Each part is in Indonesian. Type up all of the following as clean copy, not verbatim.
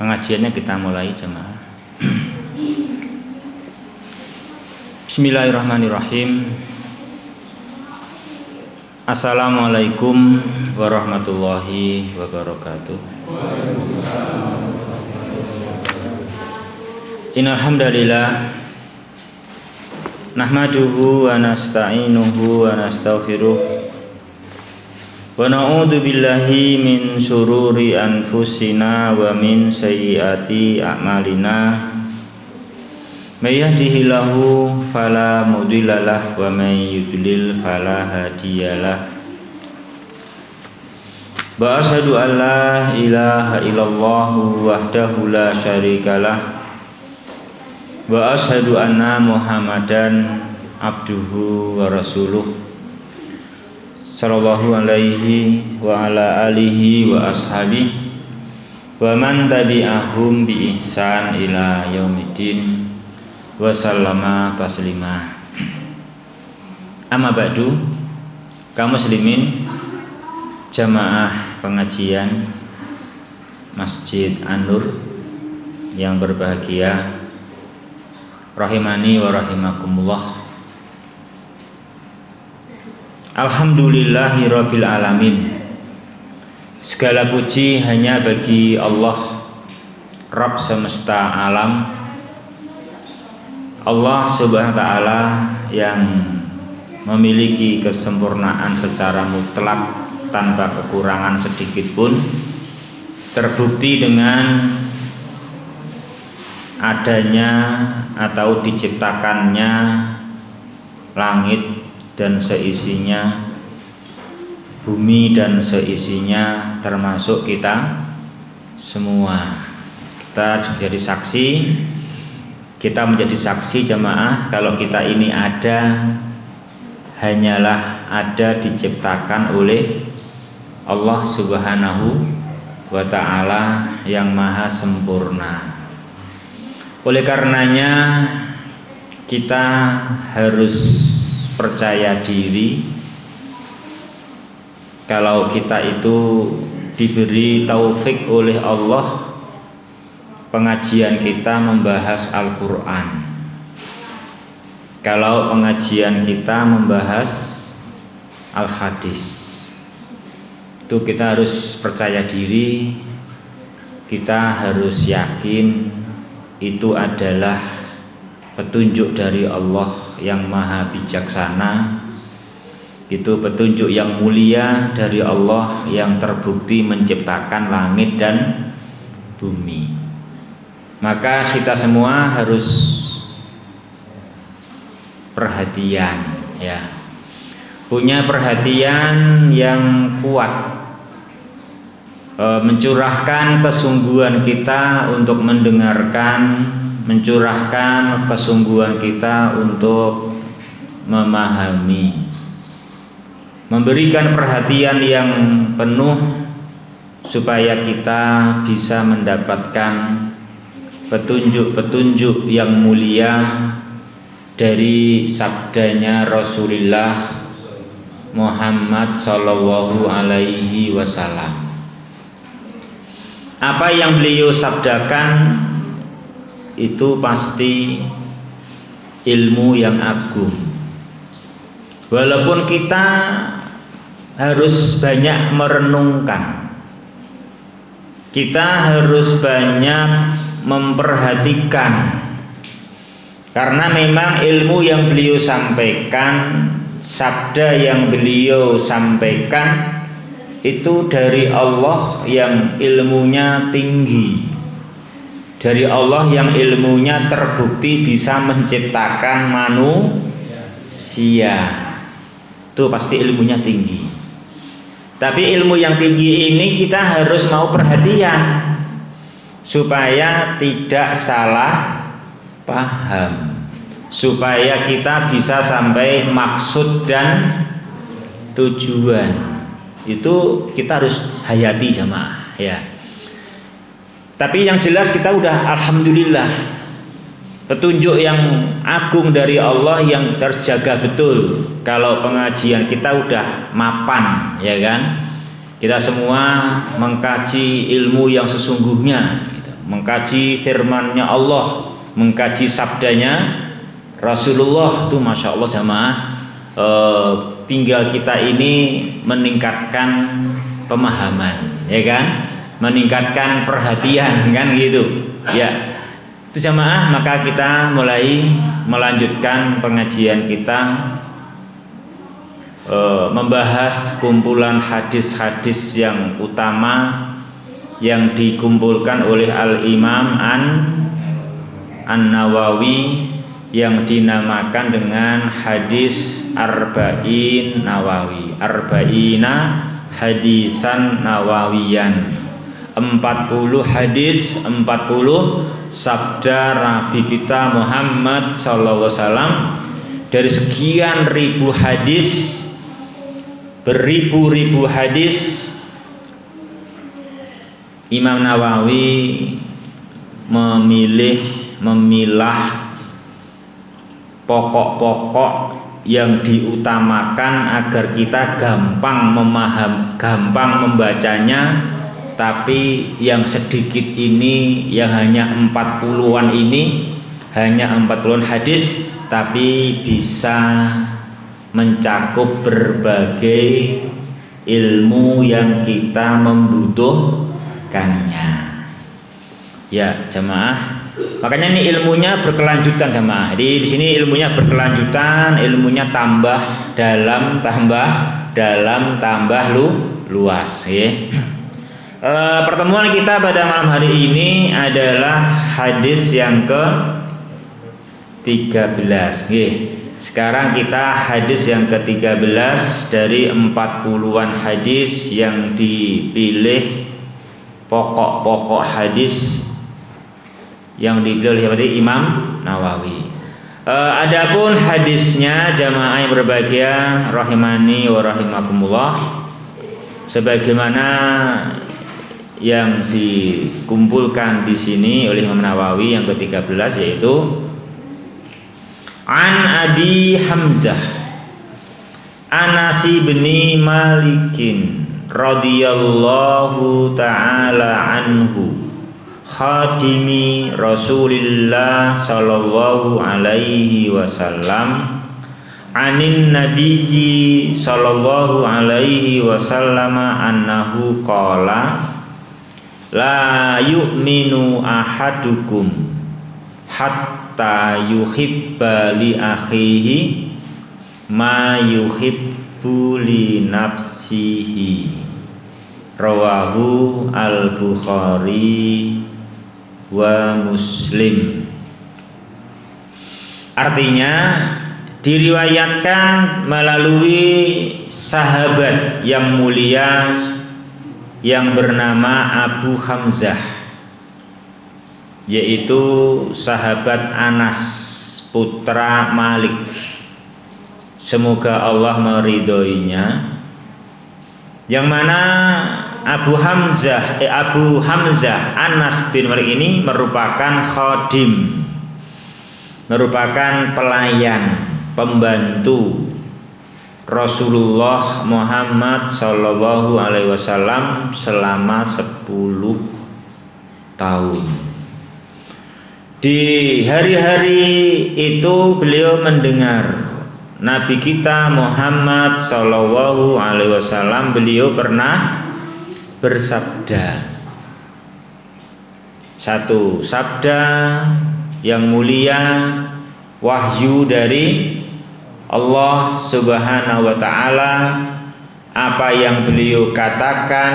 Pengajiannya kita mulai jemaah. Bismillahirrahmanirrahim. Assalamualaikum warahmatullahi wabarakatuh. Innal hamdalillah nahmaduhu wa nasta'inuhu wa nastaghfiruh wa na'udzu billahi min syururi anfusina wa min sayyiati a'malina. May yahdihillahu fala mudhillalah wa may yudlil fala hadiyalah. Wa asyhadu an la ilaha illallah wahdahu la syarikalah wa asyhadu anna Muhammadan abduhu wa rasuluh sallallahu alaihi wa ala alihi wa ashabihi wa man tabi'ahum bi ihsan ila yaumiddin wa sallama taslima. Amma ba'du, kaum muslimin jamaah pengajian Masjid An-Nur yang berbahagia, rahimani wa rahimakumullah. Alhamdulillahirabbil alamin. Segala puji hanya bagi Allah, Rabb semesta alam. Allah Subhanahu wa taala yang memiliki kesempurnaan secara mutlak tanpa kekurangan sedikit pun, terbukti dengan adanya atau diciptakannya langit dan seisinya, bumi dan seisinya, termasuk kita semua. Kita jadi saksi, kita menjadi saksi jemaah kalau kita ini ada, hanyalah ada diciptakan oleh Allah Subhanahu wa ta'ala yang maha sempurna. Oleh karenanya kita harus percaya diri kalau kita itu diberi taufik oleh Allah, pengajian kita membahas Al-Quran. Kalau pengajian kita membahas Al-Hadis, itu kita harus percaya diri, kita harus yakin itu adalah petunjuk dari Allah yang maha bijaksana. Itu petunjuk yang mulia dari Allah yang terbukti menciptakan langit dan bumi. Maka kita semua harus perhatian, ya, punya perhatian yang kuat, mencurahkan kesungguhan kita untuk mendengarkan, mencurahkan kesungguhan kita untuk memahami, memberikan perhatian yang penuh supaya kita bisa mendapatkan petunjuk-petunjuk yang mulia dari sabdanya Rasulullah Muhammad sallallahu alaihi wasallam. Apa yang beliau sabdakan itu pasti ilmu yang agung. Walaupun kita harus banyak merenungkan, kita harus banyak memperhatikan, karena memang ilmu yang beliau sampaikan, sabda yang beliau sampaikan itu dari Allah yang ilmunya tinggi, dari Allah yang ilmunya terbukti bisa menciptakan manusia. Itu pasti ilmunya tinggi. Tapi ilmu yang tinggi ini kita harus mau perhatian supaya tidak salah paham, supaya kita bisa sampai maksud dan tujuan. Itu kita harus hayati jamaah, ya. Tapi yang jelas kita udah alhamdulillah, petunjuk yang agung dari Allah yang terjaga betul. Kalau pengajian kita udah mapan, ya kan? Kita semua mengkaji ilmu yang sesungguhnya, gitu. mengkaji firman-Nya Allah, mengkaji sabdanya Rasulullah itu masya Allah jamaah. Tinggal kita ini meningkatkan pemahaman, ya kan, meningkatkan perhatian, kan gitu ya. Itu jamaah, maka kita mulai melanjutkan pengajian kita, membahas kumpulan hadis-hadis yang utama yang dikumpulkan oleh Al-Imam An-Nawawi yang dinamakan dengan hadis Arba'in Nawawi, Arba'ina hadisan nawawiyan, 40 hadis, 40 sabda Nabi kita Muhammad sallallahu alaihi wasallam. Dari sekian ribu hadis, beribu-ribu hadis, Imam Nawawi memilah pokok-pokok yang diutamakan agar kita gampang membacanya. Tapi yang sedikit ini, yang hanya 40-an ini, hanya 40-an hadis, tapi bisa mencakup berbagai ilmu yang kita membutuhkannya. Ya jamaah, makanya ini ilmunya berkelanjutan jamaah. Jadi di sini ilmunya berkelanjutan, ilmunya tambah dalam, tambah luas ya. Pertemuan kita pada malam hari ini adalah hadis yang ke-13. Sekarang kita hadis yang ke-13 dari 40-an hadis yang dipilih, pokok-pokok hadis yang dipilih oleh Imam Nawawi. Adapun hadisnya jamaah yang berbahagia rahimani wa rahimakumullah, sebagaimana yang dikumpulkan di sini oleh Imam Nawawi yang ke-13, yaitu An Abi Hamzah Anas bin Malikin radhiyallahu ta'ala anhu khadimi Rasulillah sallallahu alaihi wasallam anin nabiyyi sallallahu alaihi wasallam annahu qala la yu'minu ahadukum hatta yuhibba li akhihi ma yuhibbu li nafsihi. Rawahu al-Bukhari wa Muslim. Artinya diriwayatkan melalui sahabat yang mulia yang bernama Abu Hamzah, yaitu sahabat Anas putra Malik, semoga Allah meridhoinya, yang mana Abu Hamzah Anas bin Malik ini merupakan khadim, merupakan pelayan, pembantu Rasulullah Muhammad sallallahu alaihi wasallam selama 10 tahun. Di hari-hari itu beliau mendengar Nabi kita Muhammad sallallahu alaihi wasallam, beliau pernah bersabda, satu sabda yang mulia, wahyu dari Allah Subhanahu wa ta'ala. Apa yang beliau katakan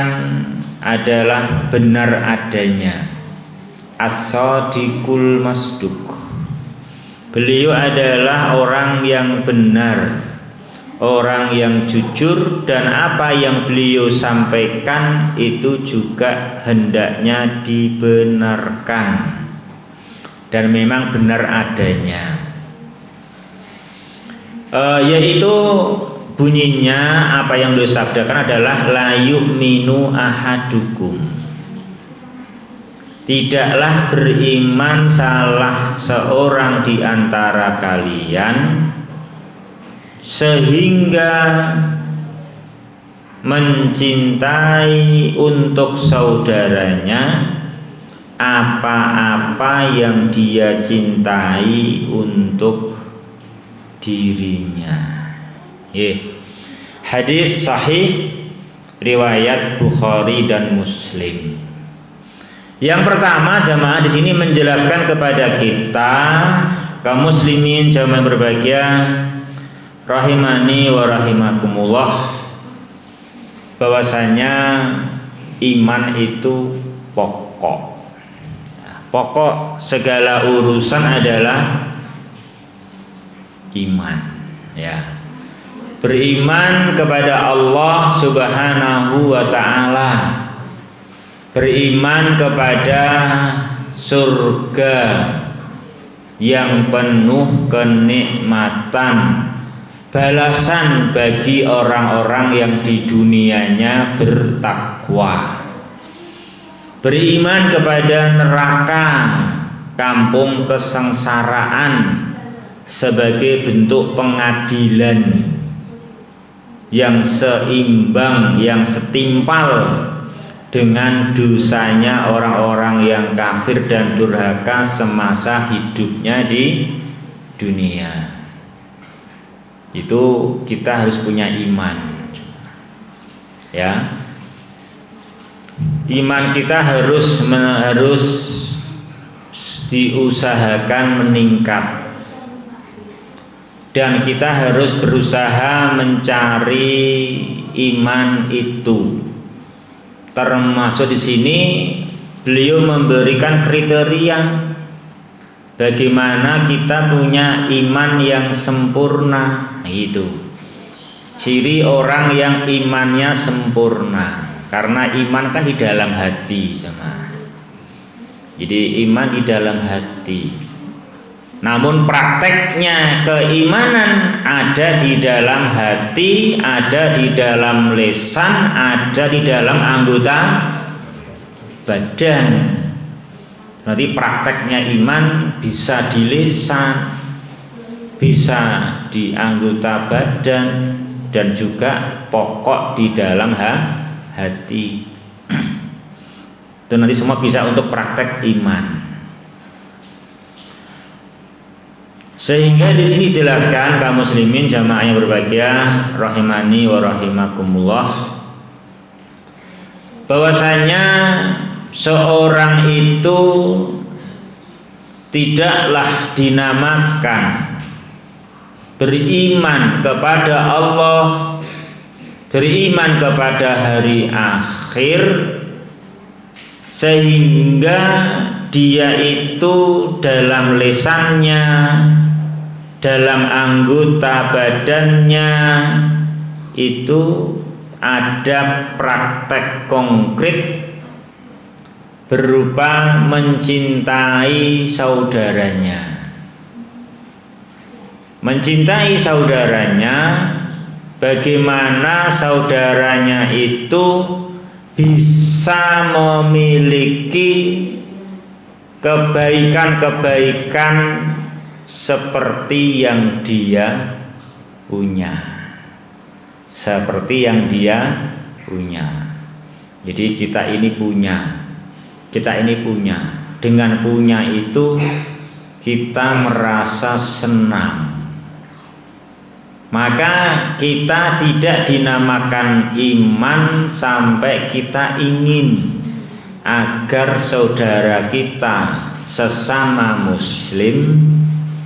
adalah benar adanya, as-sadiqul masduq. Beliau adalah orang yang benar, orang yang jujur, dan apa yang beliau sampaikan itu juga hendaknya dibenarkan dan memang benar adanya. Yaitu bunyinya, apa yang beliau sabdakan adalah la yu'minu ahadukum, tidaklah beriman salah seorang di antara kalian sehingga mencintai untuk saudaranya apa-apa yang dia cintai untuk dirinya. Hadis sahih riwayat Bukhari dan Muslim. Yang pertama, jamaah di sini menjelaskan kepada kita kaum muslimin jamaah berbahagia rahimani wa rahimakumullah, bahwasanya iman itu pokok. Pokok segala urusan adalah iman, ya. Beriman kepada Allah Subhanahu wa taala, beriman kepada surga yang penuh kenikmatan, balasan bagi orang-orang yang di dunianya bertakwa. Beriman kepada neraka, kampung kesengsaraan, sebagai bentuk pengadilan yang seimbang, yang setimpal dengan dosanya orang-orang yang kafir dan durhaka semasa hidupnya di dunia. Itu kita harus punya iman, ya. Iman kita harus diusahakan meningkat, dan kita harus berusaha mencari iman itu. Termasuk di sini beliau memberikan kriteria bagaimana kita punya iman yang sempurna. Itu ciri orang yang imannya sempurna, karena iman kan di dalam hati, sama. Jadi iman di dalam hati. Namun prakteknya keimanan ada di dalam hati, ada di dalam lisan, ada di dalam anggota badan. Nanti prakteknya iman bisa di lisan, bisa di anggota badan, dan juga pokok di dalam hati. Itu nanti semua bisa untuk praktek iman. Sehingga di sini jelaskan kaum muslimin jamaah yang berbahagia rahimani wa rahimakumullah, bahwasanya seorang itu tidaklah dinamakan beriman kepada Allah, beriman kepada hari akhir, sehingga dia itu dalam lisannya, dalam anggota badannya itu ada praktek konkret berupa mencintai saudaranya. Mencintai saudaranya, bagaimana saudaranya itu bisa memiliki kebaikan-kebaikan seperti yang dia punya, seperti yang dia punya. Jadi kita ini punya. Dengan punya itu kita merasa senang. Maka kita tidak dinamakan iman sampai kita ingin agar saudara kita sesama muslim,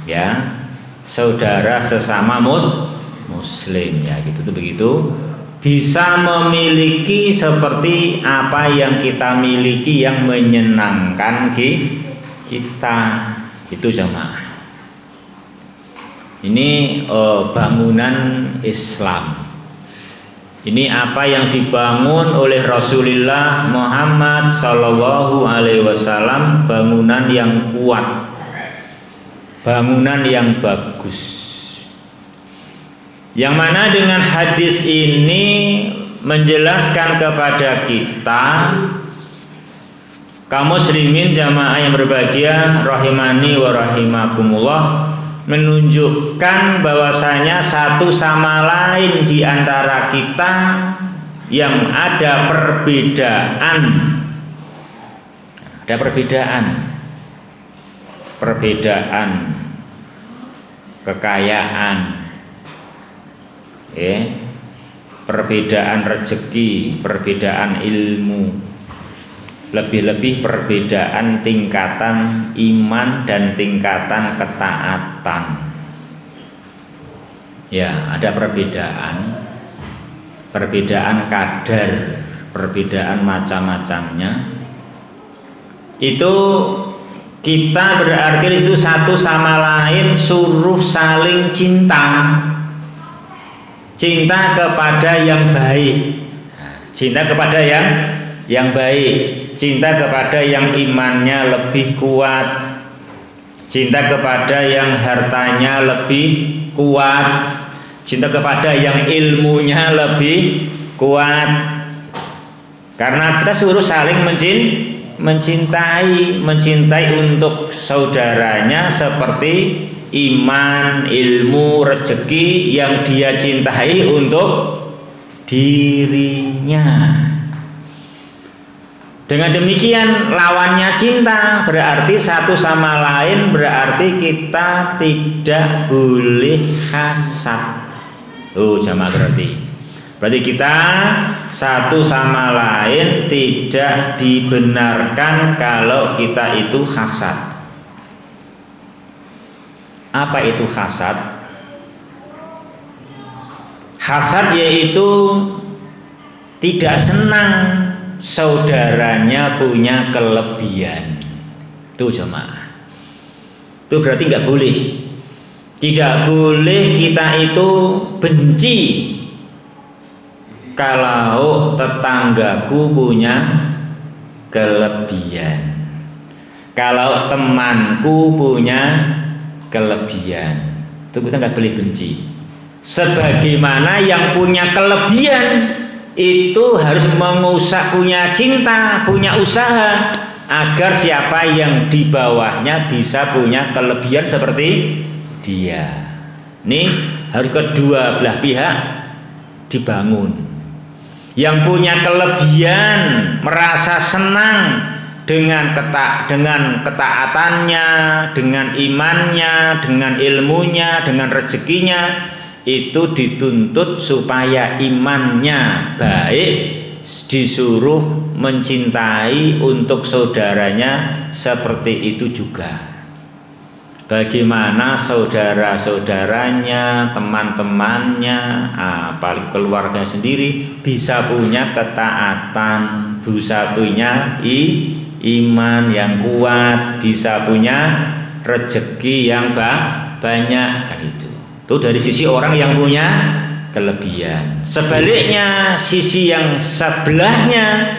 ya, saudara sesama muslim, ya, gitu tuh, begitu, bisa memiliki seperti apa yang kita miliki yang menyenangkan kita. Itu jamaah. Ini bangunan Islam. Ini apa yang dibangun oleh Rasulullah Muhammad Sallallahu Alaihi Wasallam, bangunan yang kuat, bangunan yang bagus. Yang mana dengan hadis ini menjelaskan kepada kita kaum muslimin jamaah yang berbahagia rahimani wa rahimakumullah, menunjukkan bahwasanya satu sama lain di antara kita yang ada perbedaan Ada perbedaan kekayaan, perbedaan rezeki, perbedaan ilmu, lebih-lebih perbedaan tingkatan iman dan tingkatan ketaatan. Ya, ada perbedaan kadar, perbedaan macam-macamnya. Itu kita berarti itu satu sama lain suruh saling cinta kepada yang baik, cinta kepada yang baik, cinta kepada yang imannya lebih kuat, cinta kepada yang hartanya lebih kuat, cinta kepada yang ilmunya lebih kuat. Karena kita suruh saling mencintai untuk saudaranya seperti iman, ilmu, rezeki yang dia cintai untuk dirinya. Dengan demikian lawannya cinta, berarti satu sama lain, berarti kita tidak boleh hasad. Jamaah berarti kita satu sama lain tidak dibenarkan kalau kita itu hasad. Apa itu hasad? Hasad yaitu tidak senang saudaranya punya kelebihan. Itu jemaah. Itu berarti nggak boleh. Tidak boleh kita itu benci kalau tetanggaku punya kelebihan, kalau temanku punya kelebihan, itu kita nggak boleh benci. Sebagaimana yang punya kelebihan itu harus punya cinta, punya usaha agar siapa yang di bawahnya bisa punya kelebihan seperti dia. Ini harus kedua belah pihak dibangun. Yang punya kelebihan merasa senang dengan ketaatannya, dengan imannya, dengan ilmunya, dengan rezekinya, itu dituntut supaya imannya baik, disuruh mencintai untuk saudaranya seperti itu juga. Bagaimana saudara-saudaranya, teman-temannya, paling keluarga sendiri bisa punya ketaatan, bisa punya iman yang kuat, bisa punya rezeki yang banyak, kan itu. Itu dari sisi orang yang punya kelebihan. Sebaliknya sisi yang sebelahnya,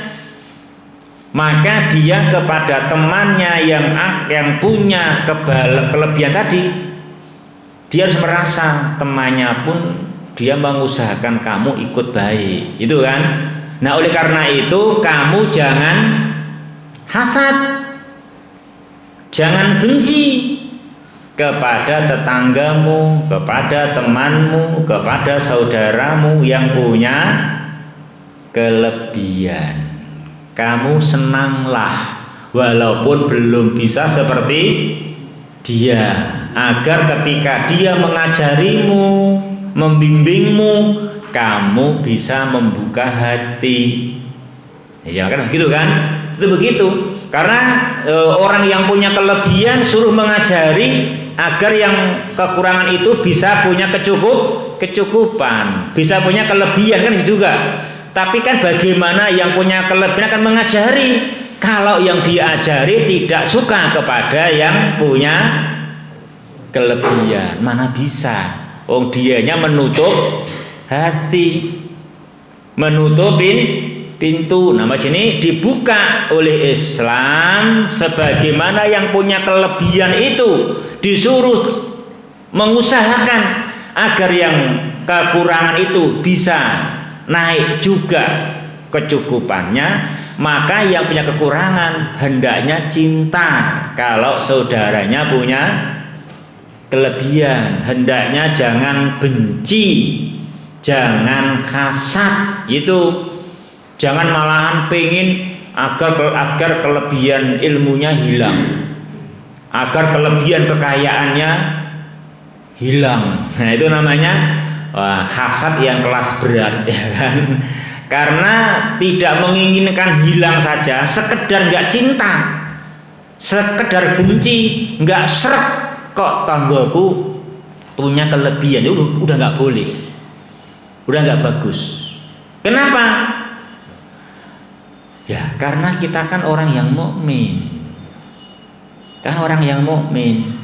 maka dia kepada temannya yang punya kelebihan tadi, dia harus merasa temannya pun dia mengusahakan kamu ikut baik, itu kan. Nah, oleh karena itu kamu jangan hasad, jangan benci kepada tetanggamu, kepada temanmu, kepada saudaramu yang punya kelebihan. Kamu senanglah walaupun belum bisa seperti dia, agar ketika dia mengajarimu, membimbingmu, kamu bisa membuka hati. Ya kan begitu kan? Itu begitu. Karena orang yang punya kelebihan suruh mengajari agar yang kekurangan itu bisa punya kecukupan, bisa punya kelebihan, kan juga. Tapi kan bagaimana yang punya kelebihan akan mengajari, kalau yang diajari tidak suka kepada yang punya kelebihan, mana bisa? Dianya menutup hati, menutupin pintu. Nah, sini dibuka oleh Islam, sebagaimana yang punya kelebihan itu disuruh mengusahakan agar yang kekurangan itu bisa naik juga kecukupannya, maka yang punya kekurangan hendaknya cinta kalau saudaranya punya kelebihan, hendaknya jangan benci, jangan hasad, itu jangan malahan pengen agar kelebihan ilmunya hilang, agar kelebihan kekayaannya hilang. Nah, itu namanya hasad yang kelas berat, ya kan? Karena tidak menginginkan hilang saja, sekedar nggak cinta, sekedar benci, nggak srek, kok tanggaku punya kelebihan, udah nggak boleh, udah nggak bagus. Kenapa? Ya karena kita kan orang yang mukmin, kan orang yang mukmin.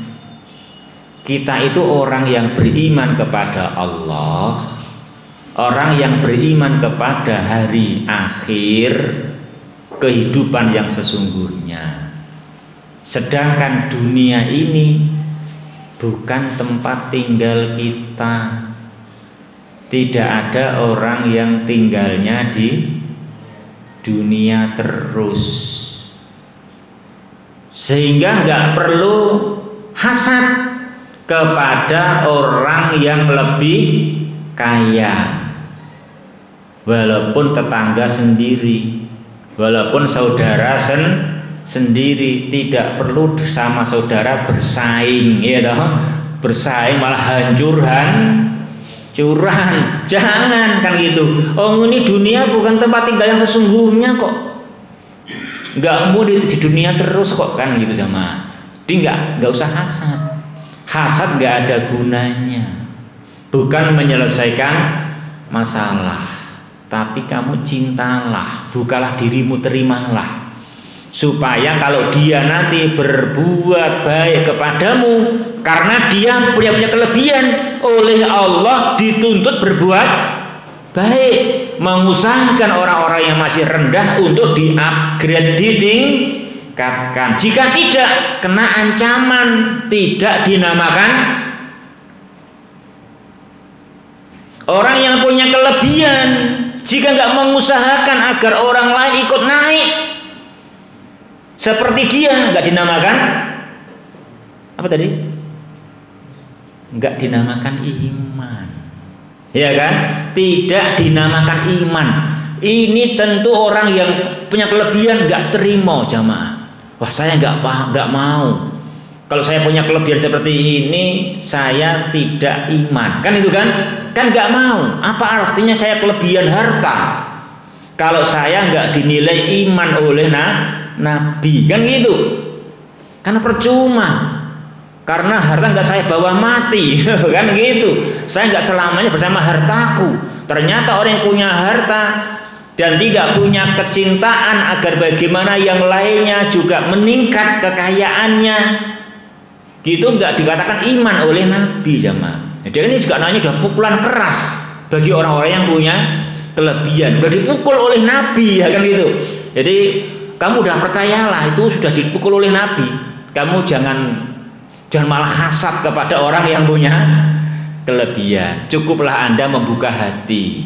Kita itu orang yang beriman kepada Allah, orang yang beriman kepada hari akhir, kehidupan yang sesungguhnya. Sedangkan dunia ini bukan tempat tinggal kita. Tidak ada orang yang tinggalnya di dunia terus, sehingga nggak perlu hasad kepada orang yang lebih kaya, walaupun tetangga sendiri, walaupun saudara sendiri. Tidak perlu sama saudara bersaing, ya toh, bersaing malah hancurkan curan, jangan kan gitu. Oh ini dunia bukan tempat tinggal yang sesungguhnya kok, nggak mau di dunia terus kok, kan gitu sama. Jadi nggak usah hasad nggak ada gunanya, bukan menyelesaikan masalah, tapi kamu cintalah, bukalah dirimu, terimalah, supaya kalau dia nanti berbuat baik kepadamu karena dia punya kelebihan, oleh Allah dituntut berbuat baik, mengusahakan orang-orang yang masih rendah untuk di-upgrade, ditingkatkan. Jika tidak, kena ancaman, tidak dinamakan orang yang punya kelebihan. Jika nggak mengusahakan agar orang lain ikut naik seperti dia, nggak dinamakan apa tadi? Nggak dinamakan iman, ya kan? Tidak dinamakan iman. Ini tentu orang yang punya kelebihan nggak terima, jamaah. Wah, saya nggak mau. Kalau saya punya kelebihan seperti ini, saya tidak iman, kan itu kan? Kan nggak mau. Apa artinya saya kelebihan harta kalau saya nggak dinilai iman oleh Nabi, kan gitu? Karena percuma. Karena harta nggak saya bawa mati, kan gitu. Saya nggak selamanya bersama hartaku. Ternyata orang yang punya harta dan tidak punya kecintaan agar bagaimana yang lainnya juga meningkat kekayaannya, gitu nggak dikatakan iman oleh Nabi, jamaah. Jadi ini juga namanya sudah pukulan keras bagi orang-orang yang punya kelebihan. Sudah dipukul oleh Nabi, ya kan gitu. Jadi kamu udah percayalah itu sudah dipukul oleh Nabi. Kamu jangan malah hasad kepada orang yang punya kelebihan. Cukuplah Anda membuka hati,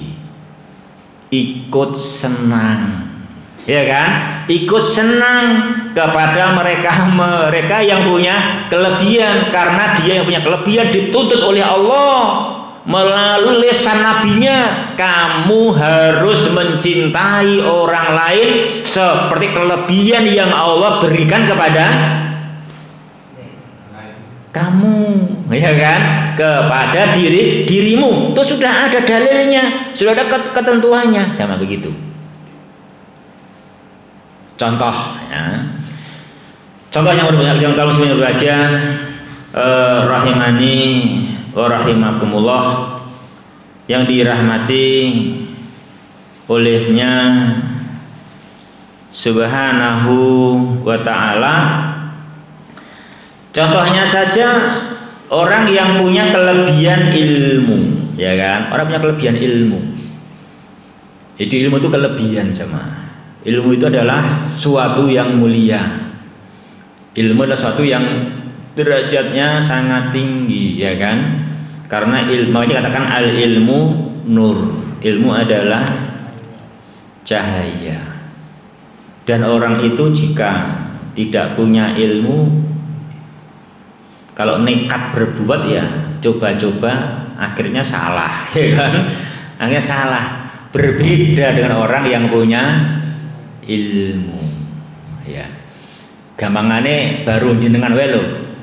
ikut senang, ya kan? Ikut senang kepada mereka yang punya kelebihan, karena dia yang punya kelebihan dituntut oleh Allah melalui lisan nabinya. Kamu harus mencintai orang lain seperti kelebihan yang Allah berikan kepada kamu, ya kan? Kepada dirimu. Itu sudah ada dalilnya, sudah ada ketentuannya, sama begitu. Contoh, ya. Contoh yang kalau semuanya berbahagia, rahimani wa rahimakumullah, yang dirahmati olehnya subhanahu wa ta'ala. Contohnya saja orang yang punya kelebihan ilmu, ya kan? Orang punya kelebihan ilmu. Itu ilmu itu kelebihan, jemaah. Ilmu itu adalah suatu yang mulia. Ilmu adalah suatu yang derajatnya sangat tinggi, ya kan? Karena ilmu, makanya katakan al ilmu nur. Ilmu adalah cahaya. Dan orang itu jika tidak punya ilmu, kalau nekat berbuat ya coba-coba akhirnya salah, ya kan? Akhirnya salah. Berbeda dengan orang yang punya ilmu. Ya. Gampangane baru jenengan wae lho.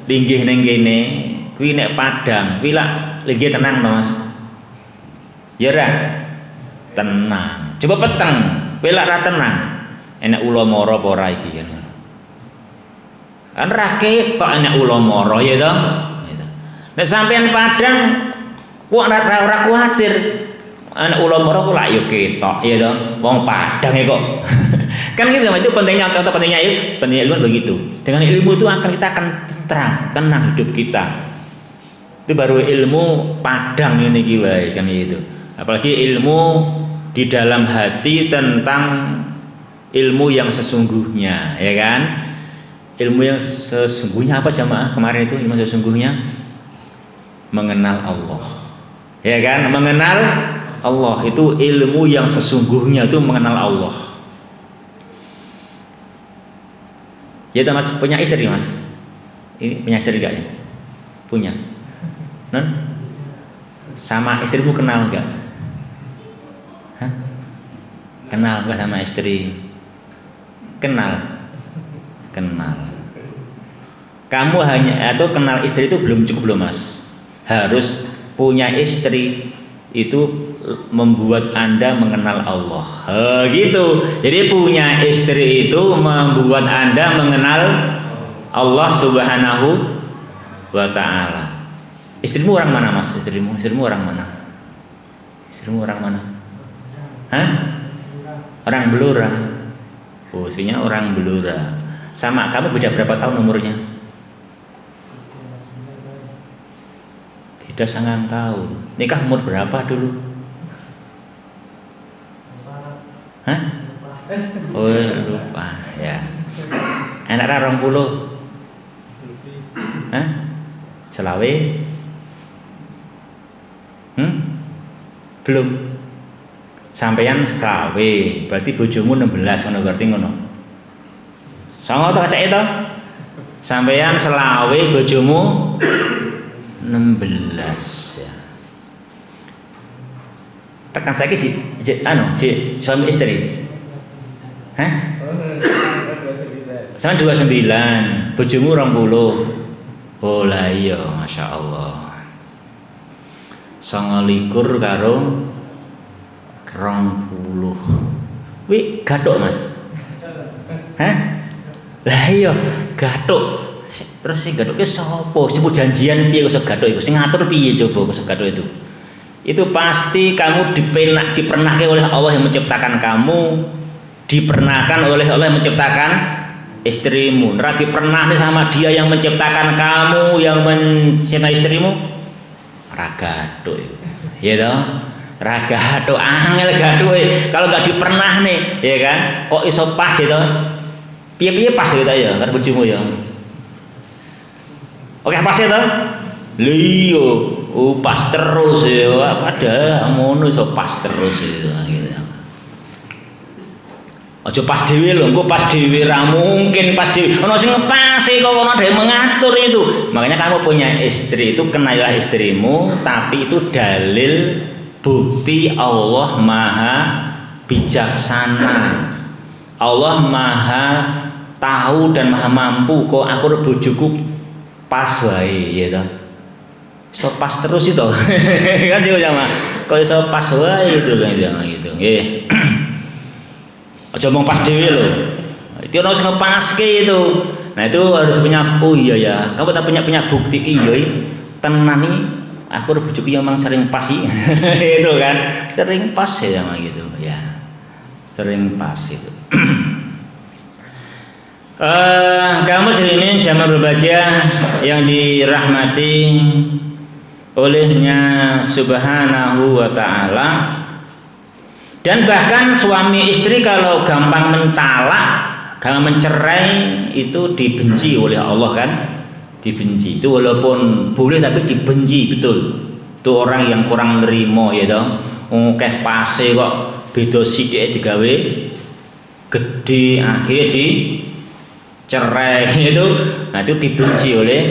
Linggih ning kene kuwi nek Padang, kuwi lak linggih tenang to Mas. Ya ra? Tenang. Coba peteng, kuwi lak ra tenang. Enak ula mara apa ora iki kan. Kan ra ketok enak ula mara ya to. Gitu. Nek sampean Padang kok ora kuwatir. Anak ula mara kok lak yo ketok ya to. Wong Padang e kok. Kan gitu itu pentingnya contoh pentingnya ilmu begitu. Dengan ilmu itu kita akan tenang hidup kita. Itu baru ilmu Padang ini gila kan itu. Apalagi ilmu di dalam hati tentang ilmu yang sesungguhnya, ya kan? Ilmu yang sesungguhnya apa jamaah kemarin itu ilmu sesungguhnya mengenal Allah, ya kan? Mengenal Allah itu ilmu yang sesungguhnya itu mengenal Allah. Ya Mas punya istri Mas, ini punya istri gak ya? Punya. Non? Sama istrimu kenal gak? Hah? Kenal gak sama istri? Kenal. Kamu hanya atau kenal istri itu belum cukup belum Mas? Harus punya istri itu membuat Anda mengenal Allah. Gitu. Jadi punya istri itu membuat Anda mengenal Allah Subhanahu wa taala. Istrimu orang mana Mas? Istrimu orang mana? Istrimu orang mana? Hah? Orang Blora. Oh, istrinya orang Blora. Sama kamu beda berapa tahun umurnya? Beda 9 tahun. Nikah umur berapa dulu? Hah? Oh lupa ya. Anak 20. Hah? Selawe? Belum. Sampeyan selawe, berarti bojomu 16 ngono berarti ngono. Songo to cek itu. Sampeyan selawe bojomu 16 ya. Tekan saiki suami istri. Hah? Sama 29, bojomu 20. Oh lah iya, Masya Allah. 29 karo 20. Wih, gathuk Mas. Hah? Lah iya, gathuk. Terus sing gathuke sapa? Sebut janjian piye kok gathuk iku? Sing ngatur piye coba kok gathuk itu? Itu pasti kamu dipernahkan oleh Allah yang menciptakan kamu, dipernahkan oleh Allah yang menciptakan istrimu. Lagi pernah nih sama dia yang menciptakan kamu, yang menciptakan istrimu, ragato, ya toh, ragato, angel gato. Kalau nggak dipernah nih, ya kan, kok iso pas gitu, piye pas gitu ya, kan bojomu ya. Oke pas ya toh, liyo. Pas terus ya, padahal ngono iso pas terus gitu. Aja pas dhewe lho, engko pas dhewe ra mungkin pas dhewe. Ono sing ngepasi kok ono dhewe mengatur itu. Makanya kamu punya istri itu kenailah istrimu, tapi itu dalil bukti Allah Maha bijaksana. Allah Maha tahu dan Maha mampu kok aku bojoku pas wae ya toh. So pas terus itu kan juga sama kalau so pas wae itu kan gitu nggih. Aja ngomong pas dhewe lho. Itu harus ngepaske itu. Nah, itu harus punya oh iya ya. Kamu tak punya bukti iya tenan nih aku bojoku yang memang sering pas sih. Itu kan. Sering pas ya sama gitu ya. Sering pas itu. Kamu muslimin jamaah berbahagia yang dirahmati olehnya Subhanahu wa ta'ala. Dan bahkan suami istri kalau gampang mentalak, gampang mencerai itu dibenci oleh Allah kan, dibenci itu walaupun boleh tapi dibenci betul. Itu orang yang kurang nerimo ya toh. Keh pase kok beda sithik digawe gede akhirnya dicerai itu. Nah itu dibenci oleh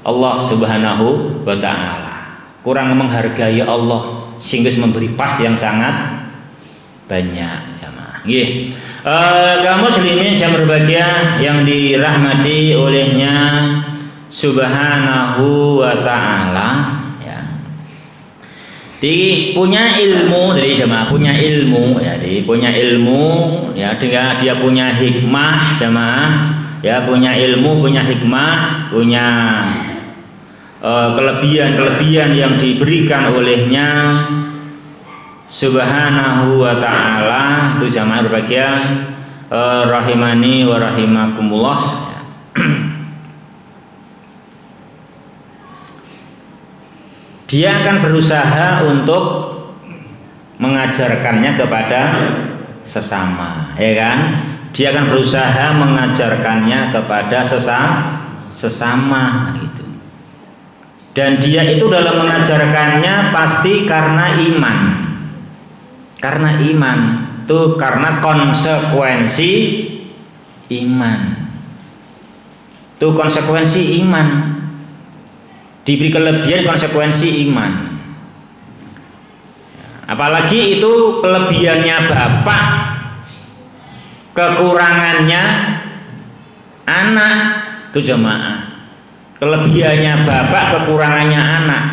Allah Subhanahu wa ta'ala. Kurang menghargai Allah sehingga memberi pas yang sangat banyak jamaah. Nggih. Kaum muslimin yang berbahagia yang dirahmati olehnya Subhanahu wa ta'ala, ya. Punya ilmu dari jemaah, punya ilmu, ya, punya ilmu, ya, dengan dia punya hikmah jemaah, ya, punya ilmu, punya hikmah, punya kelebihan-kelebihan yang diberikan olehnya Subhanahu wa ta'ala. Itu jamaah berbahagia rahimani wa rahimakumullah. Dia akan berusaha untuk mengajarkannya kepada sesama, ya kan? Dia akan berusaha mengajarkannya kepada sesama gitu. Dan dia itu dalam mengajarkannya pasti karena iman. Karena iman, tuh karena konsekuensi iman. Tuh konsekuensi iman. Diberi kelebihan konsekuensi iman. Apalagi itu kelebihannya bapak, kekurangannya anak, tuh jemaah. Kelebihannya bapak, kekurangannya anak.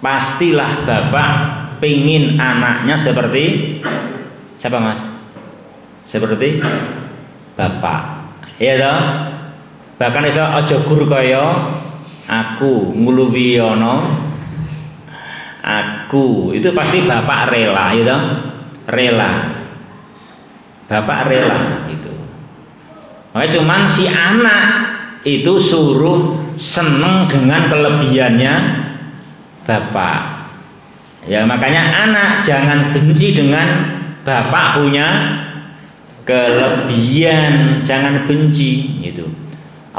Pastilah bapak pengin anaknya seperti siapa mas? Seperti bapak, ya toh. Bahkan iso aja gur kaya aku nguluwi ana aku, itu pasti bapak rela, ya toh. Rela, bapak rela itu. Makanya cuman si anak itu suruh seneng dengan kelebihannya bapak. Ya, makanya anak jangan benci dengan bapak punya kelebihan, jangan benci gitu.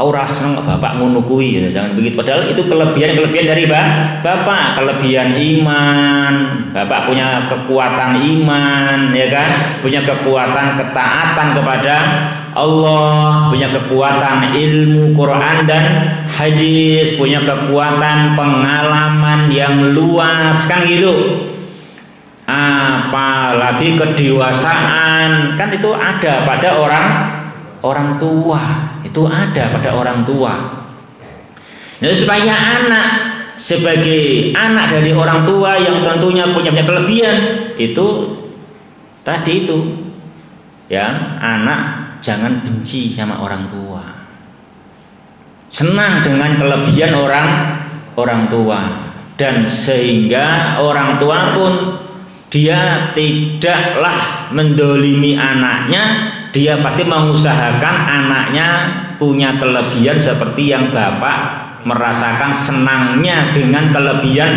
Ora seneng bapak ngono kuwi, ya, jangan begitu. Padahal itu kelebihan dari bapak, kelebihan iman. Bapak punya kekuatan iman, ya kan? Punya kekuatan ketaatan kepada Allah, punya kekuatan ilmu Quran dan hadis, punya kekuatan pengalaman yang luas, kan gitu. Apalagi kedewasaan, kan itu ada pada orang tua, itu ada pada orang tua. Nah, supaya anak sebagai anak dari orang tua yang tentunya punya kelebihan, itu tadi itu, ya, anak jangan benci sama orang tua, senang dengan kelebihan orang tua, dan sehingga orang tua pun dia tidaklah mendolimi anaknya, dia pasti mengusahakan anaknya punya kelebihan seperti yang bapak merasakan senangnya dengan kelebihan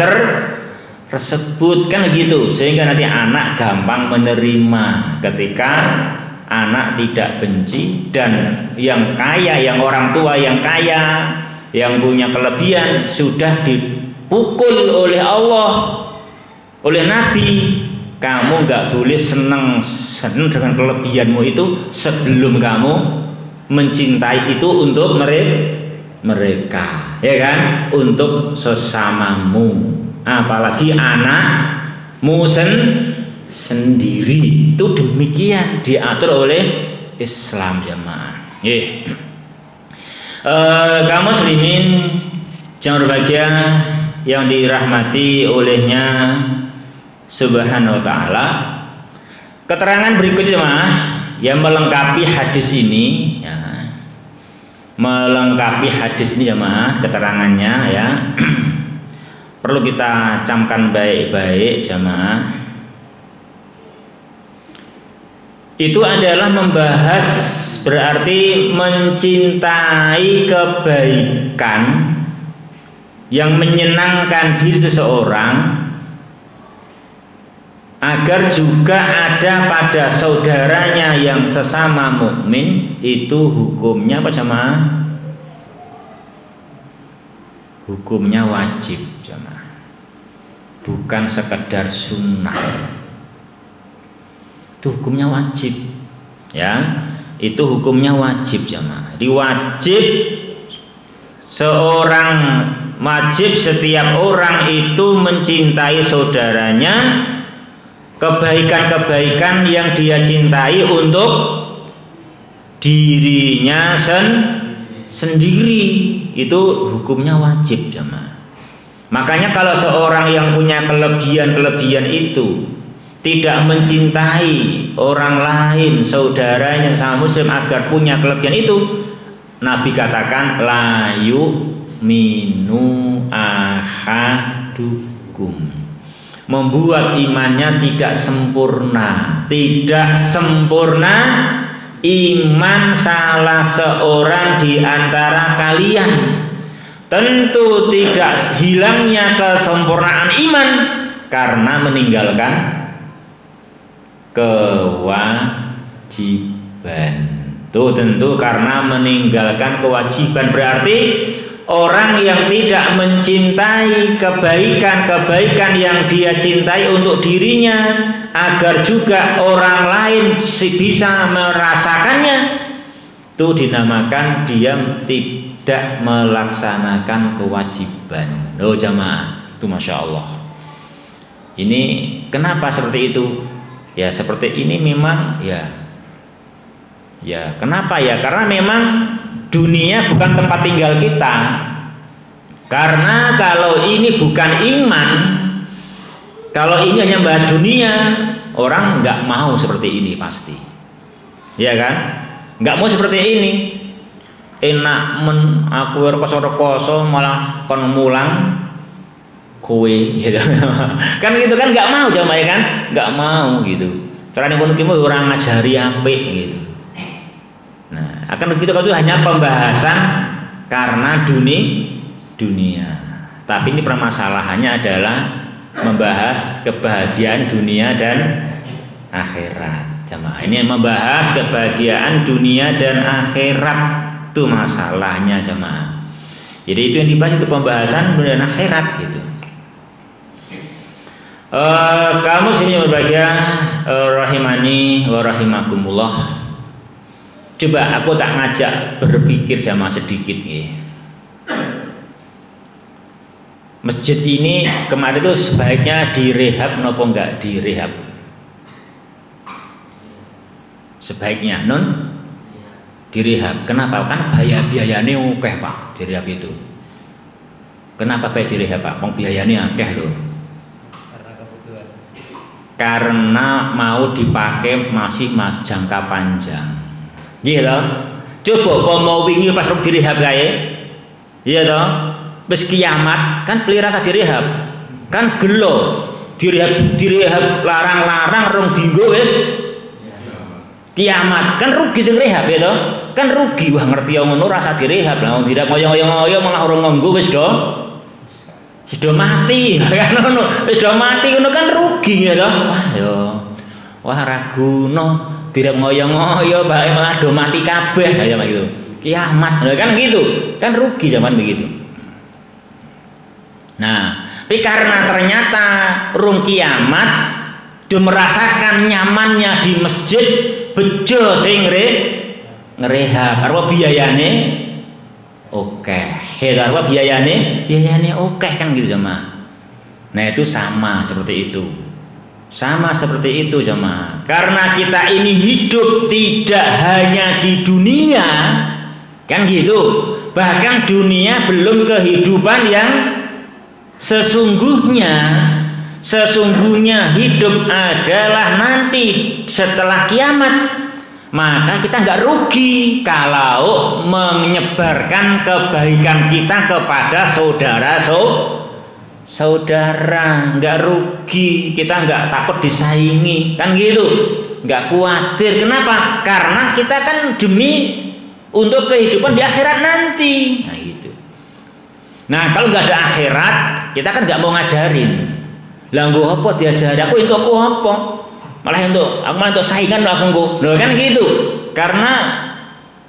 tersebut, kan gitu. Sehingga nanti anak gampang menerima ketika anak tidak benci, dan yang kaya, yang orang tua yang kaya, yang punya kelebihan sudah dipukul oleh Allah, oleh Nabi. Kamu nggak boleh senang dengan kelebihanmu itu sebelum kamu mencintai itu untuk mereka, ya kan? Untuk sesamamu, apalagi anakmu sendiri. Itu demikian diatur oleh Islam, jemaah. Kaum muslimin yang berbahagia yang dirahmati olehnya Subhanahu wa ta'ala, keterangan berikut jemaah yang melengkapi hadis ini, ya, melengkapi hadis ini jemaah, keterangannya, ya, perlu kita camkan baik-baik jemaah. Itu adalah membahas berarti mencintai kebaikan yang menyenangkan diri seseorang, agar juga ada pada saudaranya yang sesama mukmin. Itu hukumnya apa jemaah? Hukumnya wajib jemaah, bukan sekedar sunnah. Itu hukumnya wajib, ya, itu hukumnya wajib jemaah. Diwajib setiap orang itu mencintai saudaranya kebaikan-kebaikan yang dia cintai untuk dirinya sendiri, itu hukumnya wajib jamaah. Makanya kalau seorang yang punya kelebihan-kelebihan itu tidak mencintai orang lain, saudaranya sama muslim agar punya kelebihan itu, Nabi katakan la yu'minu ahadukum, membuat imannya tidak sempurna. Tidak sempurna iman salah seorang di antara kalian. Tentu tidak hilangnya kesempurnaan iman karena meninggalkan kewajiban. Tuh tentu karena meninggalkan kewajiban. Berarti orang yang tidak mencintai kebaikan-kebaikan yang dia cintai untuk dirinya agar juga orang lain bisa merasakannya, itu dinamakan dia tidak melaksanakan kewajiban. Oh jamaah, itu masya Allah. Ini kenapa seperti itu? Ya seperti ini memang ya kenapa ya? Karena memang dunia bukan tempat tinggal kita. Karena kalau ini bukan iman, kalau ini hanya bahas dunia, orang nggak mau seperti ini pasti, ya kan? Nggak mau seperti ini. Enak men aku rekoso malah kon mulang kowe gitu. Kan gitu kan, nggak mau jamaah ya kan? Nggak mau gitu. Carane ngono ki orang ngajari apik gitu. Nah, akan begitu kalau itu hanya pembahasan karena dunia. Tapi ini permasalahannya adalah membahas kebahagiaan dunia dan akhirat. Jamaah, ini membahas kebahagiaan dunia dan akhirat. Itu masalahnya jamaah. Jadi itu yang dibahas itu pembahasan dunia dan akhirat gitu. Kamu sini berbahagia rahimani wa rahimakumullah. Coba aku tak ngajak berpikir sama sedikit ya. Masjid ini kemarin itu sebaiknya direhab nopo enggak direhab? Sebaiknya direhab. Kenapa? Kan biayanya akeh Pak direhab itu. Kenapa baik direhab Pak? Wong biayanya akeh loh. Karena mau dipakai masih jangka panjang. Gitu. Coba mau wingi pas direhab kae. Iya toh? Wis kiamat kan pelirasa direhab. Kan gelo direhab larang-larang rong dinggo wis kiamat. Kan rugi sing rehab ya toh? Kan rugi. Wah ngerti yang ngono rasa direhab lah. Wong direhab ngoyo-ngoyo malah ora nganggo wis do. Sudah mati kan ngono. Wis do mati ngono kan rugi ya toh? Wah yo. Wah raguno direhab ngoyo-ngoyo bae malah do mati kabeh ya gitu. Kiamat kan gitu. Kan rugi zaman begitu. Nah, tapi karena ternyata rung kiamat dia merasakan nyamannya di masjid bejo sing ngerehab arwa biayane oke arwa biayane oke kan gitu jemaah. Nah itu sama seperti itu jemaah. Karena kita ini hidup tidak hanya di dunia kan gitu, bahkan dunia belum kehidupan yang sesungguhnya hidup adalah nanti setelah kiamat. Maka kita nggak rugi kalau menyebarkan kebaikan kita kepada saudara, nggak rugi, kita nggak takut disaingi kan gitu, nggak khawatir. Kenapa? Karena kita kan demi untuk kehidupan di akhirat nanti. Nah gitu. Nah kalau nggak ada akhirat, kita kan nggak mau ngajarin. Lah nggo apa diajari aku untuk apa? Malah aku saingan aku lho kan gitu. Karena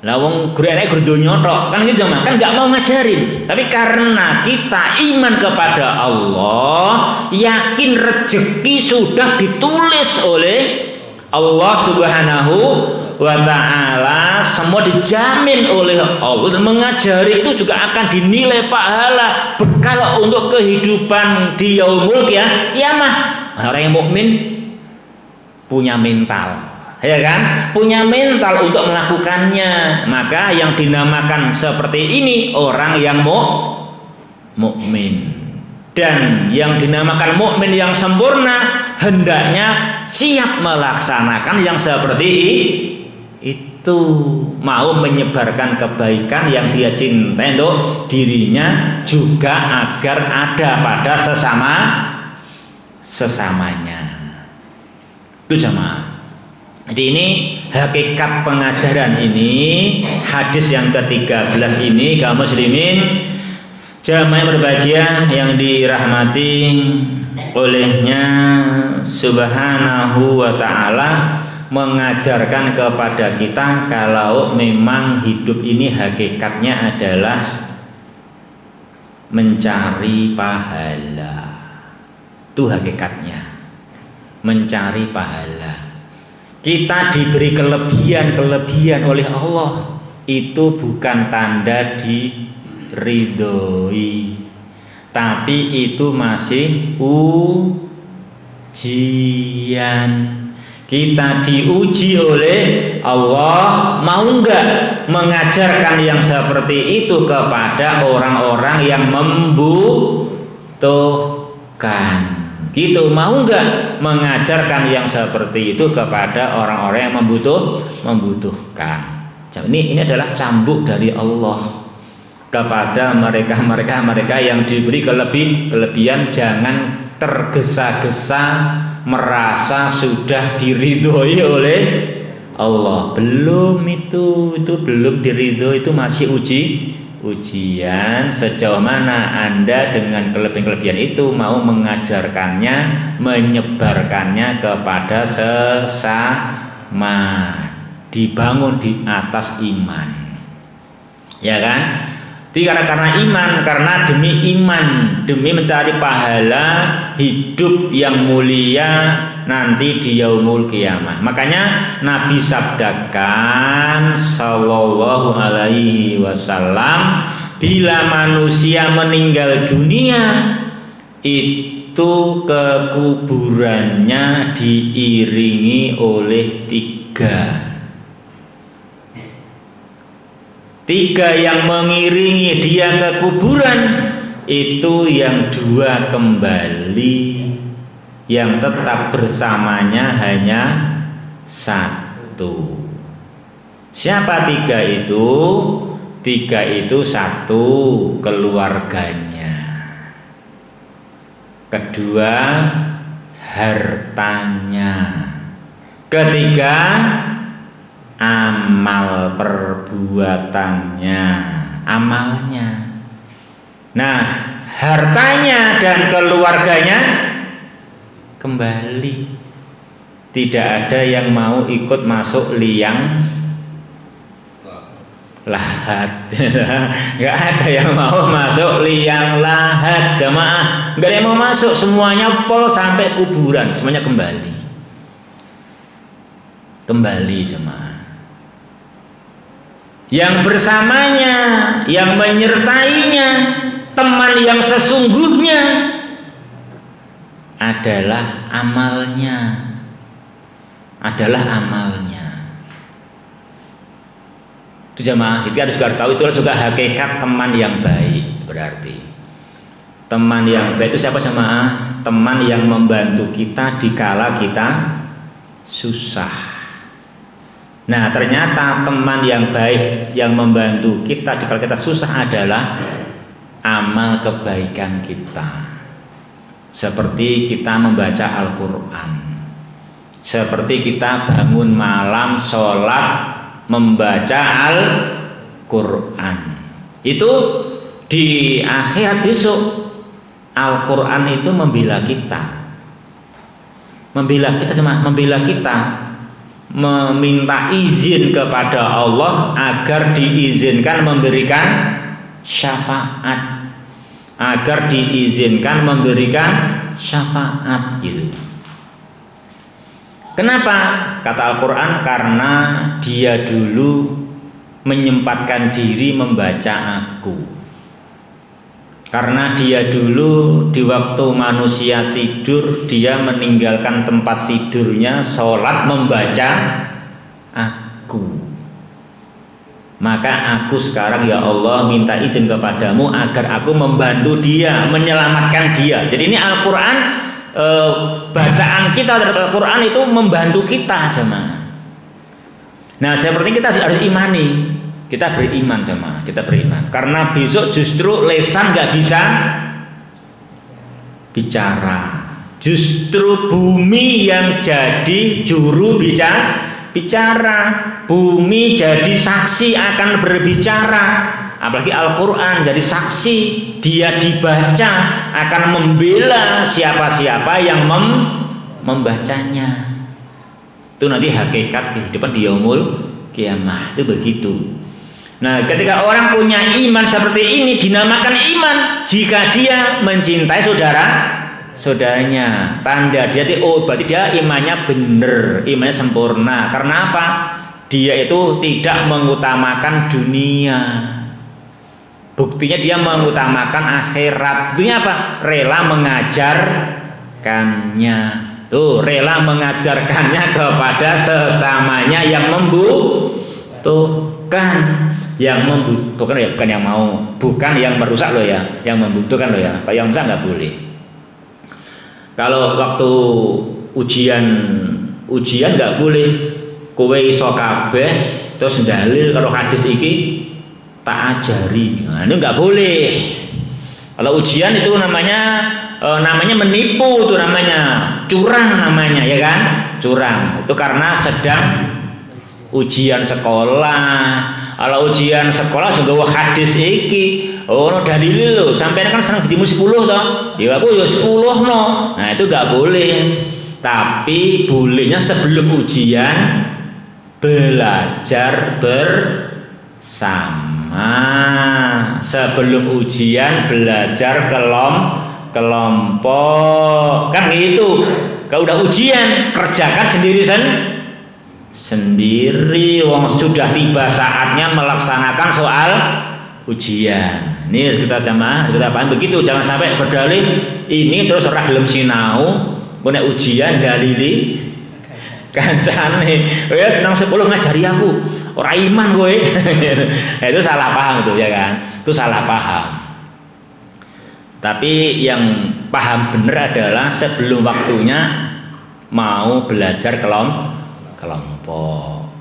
lah wong gurene gur donya tok kan gitu sama. Kan nggak mau ngajarin. Tapi karena kita iman kepada Allah, yakin rezeki sudah ditulis oleh Allah Subhanahu wa ta'ala, semua dijamin oleh Allah, dan mengajari itu juga akan dinilai pahala bekal untuk kehidupan di yaumul kiamah. Orang yang mukmin punya mental, ya kan? Punya mental untuk melakukannya. Maka yang dinamakan seperti ini orang yang mukmin. Dan yang dinamakan mukmin yang sempurna hendaknya siap melaksanakan yang seperti itu, mau menyebarkan kebaikan yang dia cintai untuk dirinya juga agar ada pada sesamanya. Itu jamaah. Jadi ini hakikat pengajaran ini, hadis yang ke-13 ini kaum muslimin jamaah yang berbahagia yang dirahmati olehnya subhanahu wa ta'ala, mengajarkan kepada kita kalau memang hidup ini hakikatnya adalah mencari pahala. Itu hakikatnya, mencari pahala. Kita diberi kelebihan oleh Allah, itu bukan tanda diridhoi, tapi itu masih ujian. Kita diuji oleh Allah, mau enggak mengajarkan yang seperti itu kepada orang-orang yang membutuhkan. Gitu, mau enggak mengajarkan yang seperti itu kepada orang-orang yang membutuhkan. Ini adalah cambuk dari Allah kepada mereka yang diberi kelebihan. Jangan tergesa-gesa merasa sudah diridhoi oleh Allah. Belum, itu belum diridhoi, itu masih ujian. Sejauh mana Anda dengan kelebihan itu mau mengajarkannya, menyebarkannya kepada sesama, dibangun di atas iman, ya kan? Karena iman, karena demi iman, demi mencari pahala hidup yang mulia nanti di yaumul qiyamah. Makanya Nabi sabdakan sallallahu alaihi wasallam, bila manusia meninggal dunia itu kekuburannya diiringi oleh tiga yang mengiringi dia ke kuburan, itu yang dua kembali, yang tetap bersamanya hanya satu. Siapa tiga itu? Tiga itu satu, keluarganya. Kedua, hartanya. Ketiga, amal perbuatannya, amalnya. Nah, hartanya dan keluarganya kembali. Tidak ada yang mau ikut masuk liang lahat. Gak ada yang mau masuk liang lahat, jamaah. Gak ada yang mau masuk, semuanya pol sampai kuburan, semuanya kembali jemaah. Yang bersamanya, yang menyertainya, teman yang sesungguhnya adalah amalnya. Itu jemaah, itu harus tahu, itu juga hakikat teman yang baik. Berarti teman yang baik itu siapa jemaah? Teman yang membantu kita dikala kita susah. Nah, ternyata teman yang baik yang membantu kita kalau kita susah adalah amal kebaikan kita. Seperti kita membaca Al-Quran, seperti kita bangun malam sholat membaca Al-Quran. Itu di akhirat besok Al-Quran itu membela kita, meminta izin kepada Allah agar diizinkan memberikan syafaat, gitu. Kenapa? Kata Al-Quran, karena dia dulu menyempatkan diri membaca aku. Karena dia dulu di waktu manusia tidur, dia meninggalkan tempat tidurnya, sholat membaca aku. Maka aku sekarang ya Allah minta izin kepadamu agar aku membantu dia, menyelamatkan dia. Jadi ini Al-Quran, bacaan kita terhadap Al-Quran itu membantu kita jemaah. Nah seperti kita harus imani, kita beriman jemaah, kita beriman. Karena besok justru lesan nggak bisa bicara, justru bumi yang jadi juru bicara, bumi jadi saksi akan berbicara. Apalagi Al-Quran jadi saksi, dia dibaca akan membela siapa-siapa yang membacanya. Itu nanti hakikat kehidupan di yaumul kiamah, itu begitu. Nah ketika orang punya iman seperti ini dinamakan iman jika dia mencintai saudaranya. Tanda dia berarti dia imannya benar, imannya sempurna. Karena apa? Dia itu tidak mengutamakan dunia, buktinya dia mengutamakan akhirat. Buktinya apa? Rela mengajarkannya. Tuh, rela mengajarkannya kepada sesamanya yang membutuhkan. Yang membutuhkan ya, bukan yang mau, bukan yang merusak loh ya, yang membutuhkan loh ya. Pak yang merusak nggak boleh. Kalau waktu ujian nggak boleh kowe iso kabeh terus dalil kalau hadis iki tak ajari. Nah, ini nggak boleh. Kalau ujian itu namanya menipu, itu namanya curang namanya, ya kan? Curang. Itu karena sedang ujian sekolah. Kalau ujian sekolah juga hadis iki, oh no dalil lo, sampai kan senang dimu 10 toh, ya aku ya 10 no. Nah itu nggak boleh. Tapi bolehnya sebelum ujian belajar bersama. Sebelum ujian belajar kelompok, kan gitu. Kalau udah ujian kerjakan sendiri, wong sudah tiba saatnya melaksanakan soal ujian. Ini kita jamaah, kita paham begitu. Jangan sampai berdalih ini terus ora gelem sinau, nek ujian dalili kancane. Ya senang 10 ngajari aku, ora iman kowe. Itu salah paham itu ya kan? Itu salah paham. Tapi yang paham benar adalah sebelum waktunya mau belajar kelompok,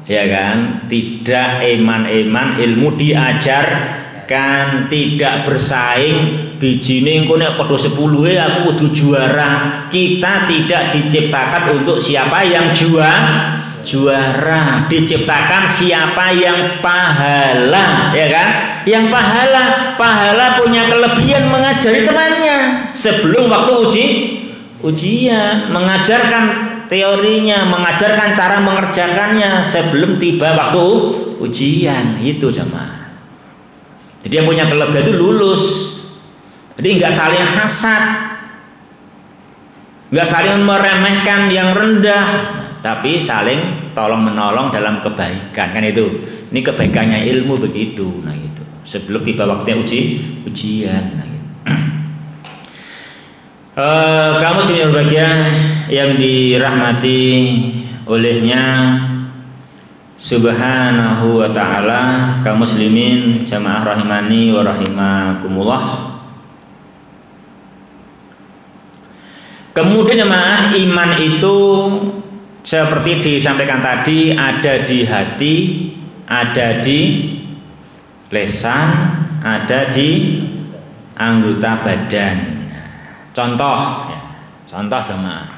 ya kan? Tidak eman-eman ilmu diajarkan, tidak bersaing bijine engko nek padha 10 aku kudu juara. Kita tidak diciptakan untuk siapa yang juara, diciptakan siapa yang pahala, ya kan? Yang pahala punya kelebihan mengajari temannya sebelum waktu ujian, mengajarkan teorinya, mengajarkan cara mengerjakannya sebelum tiba waktu ujian. Itu jemaah. Jadi yang punya kelebihan itu lulus. Jadi nggak saling hasad, nggak saling meremehkan yang rendah, tapi saling tolong menolong dalam kebaikan, kan itu. Ini kebaikannya ilmu begitu. Nah itu sebelum tiba waktunya ujian. Nah, gitu. Kamu sini berbahagia yang dirahmati olehnya Subhanahu wa ta'ala, kaum muslimin jamaah rahimani wa rahimakumullah. Kemudian jemaah, iman itu seperti disampaikan tadi ada di hati, ada di lesan, ada di anggota badan. Contoh jemaah.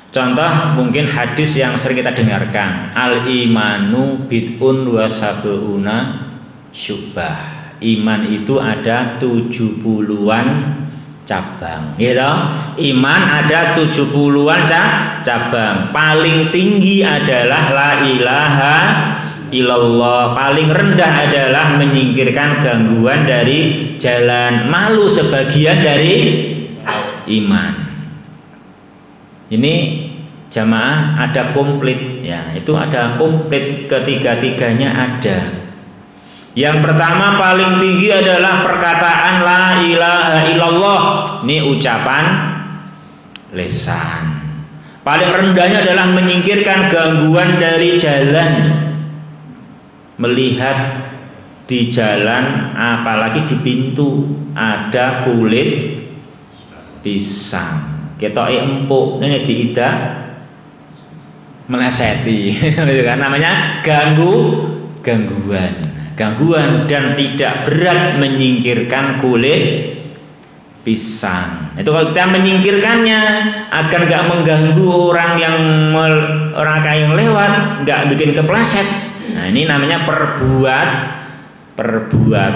Contoh mungkin hadis yang sering kita dengarkan, al imanu bid'un wa sab'una syu'bah. Iman itu ada 70-an cabang, gitu. Iman ada 70-an cabang. Paling tinggi adalah la ilaha illallah. Paling rendah adalah menyingkirkan gangguan dari jalan malu, sebagian dari iman. Ini jamaah ada komplit ya, itu ada komplit, ketiga-tiganya ada. Yang pertama paling tinggi adalah perkataan la ilaha illallah. Ini ucapan lisan. Paling rendahnya adalah menyingkirkan gangguan dari jalan. Melihat di jalan, apalagi di pintu ada kulit pisang, ketoke empuk, ini diida meleseti. Namanya gangguan dan tidak berat menyingkirkan kulit pisang. Itu kalau kita menyingkirkannya agar nggak mengganggu orang yang lewat, nggak bikin kepleset. Nah, ini namanya perbuatan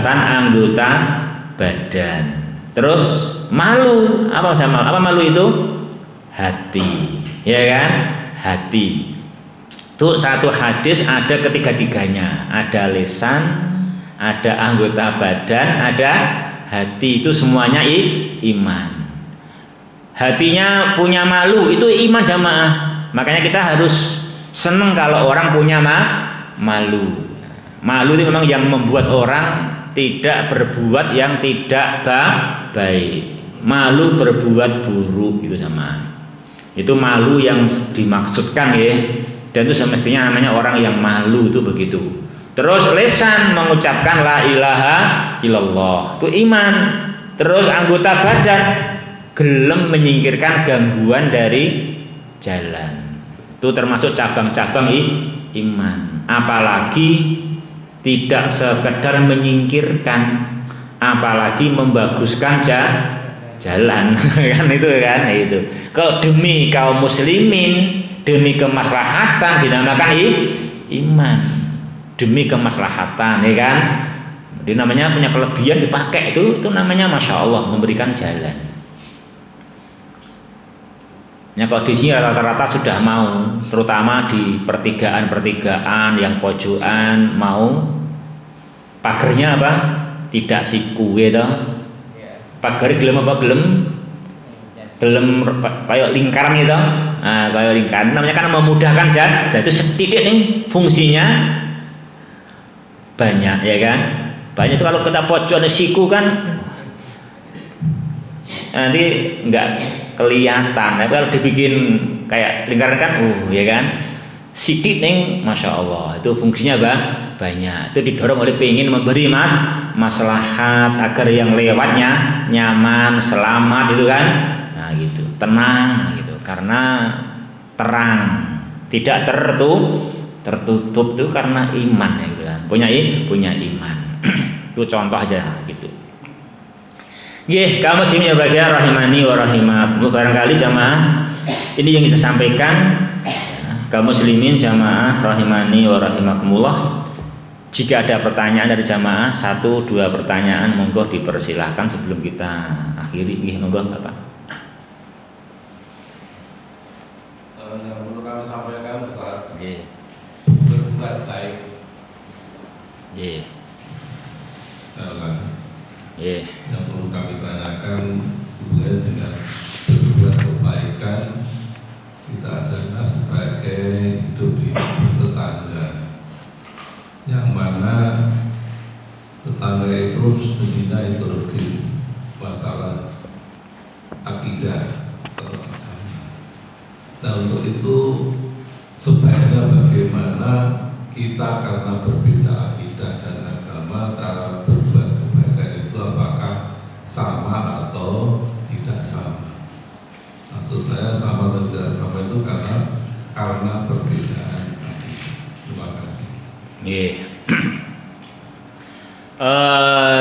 anggota badan. Terus malu, apa malu itu? Hati, ya kan? Hati. Itu satu hadis ada ketiga-tiganya, ada lisan, ada anggota badan, ada hati. Itu semuanya iman. Hatinya punya malu, itu iman jamaah. Makanya kita harus senang kalau orang punya malu. Malu itu memang yang membuat orang tidak berbuat yang tidak baik. Malu berbuat buruk itu jamaah. Itu malu yang dimaksudkan ya. Dan itu semestinya namanya orang yang malu itu begitu. Terus lisan mengucapkan la ilaha illallah, itu iman. Terus anggota badan gelem menyingkirkan gangguan dari jalan, itu termasuk cabang-cabang iman. Apalagi tidak sekedar menyingkirkan, apalagi membaguskan jalan. Kan itu kan itu. Kalau demi kaum muslimin, demi kemaslahatan dinamakan iman. Demi kemaslahatan, ya kan? Jadi namanya punya kelebihan dipakai itu namanya masya Allah memberikan jalan. Ya kalau di sini rata-rata sudah mau, terutama di pertigaan yang pojokan mau pagernya apa? Tidak siku gitu. Pagar gelem apa gelem kayak lingkaran gitu. Nah, kayak lingkaran namanya kan memudahkan jalan itu sedikit nih fungsinya banyak, ya kan? Banyak itu kalau kita pojok siku kan nanti enggak kelihatan. Tapi kalau dibikin kayak lingkaran kan ya kan? Sidik nih masya Allah itu fungsinya banyak. Itu didorong oleh pengen memberi maslahat agar yang lewatnya nyaman, selamat itu kan. Nah gitu, tenang gitu. Karena terang, tidak tertutup itu karena iman ya gitu kan. Punya iman. Itu contoh aja gitu. Nggih, kaum muslimin yang berbahagia rahimani wa rahimakumullah. Barangkali jamaah ini yang bisa sampaikan, kaum muslimin jamaah rahimani wa rahimakumullah. Jika ada pertanyaan dari jamaah, 1-2 pertanyaan monggo dipersilahkan sebelum kita akhiri. Nggih, monggo Bapak. Yang perlu kami sampaikan adalah Nggih. berbuat baik. Nggih. Yang perlu kami tanyakan hubungan dengan berbuat kebaikan kita adalah sebagai hidup di tetangga, yang mana tetangga itu sebenarnya ideologi masalah akidah atau agama. Nah untuk itu sebaiknya bagaimana kita karena berbeda akidah dan agama cara berbuat kebaikan itu apakah sama atau tidak sama. Maksud saya sama atau tidak sama itu karena perbedaan akidah. Terima kasih. Nggih.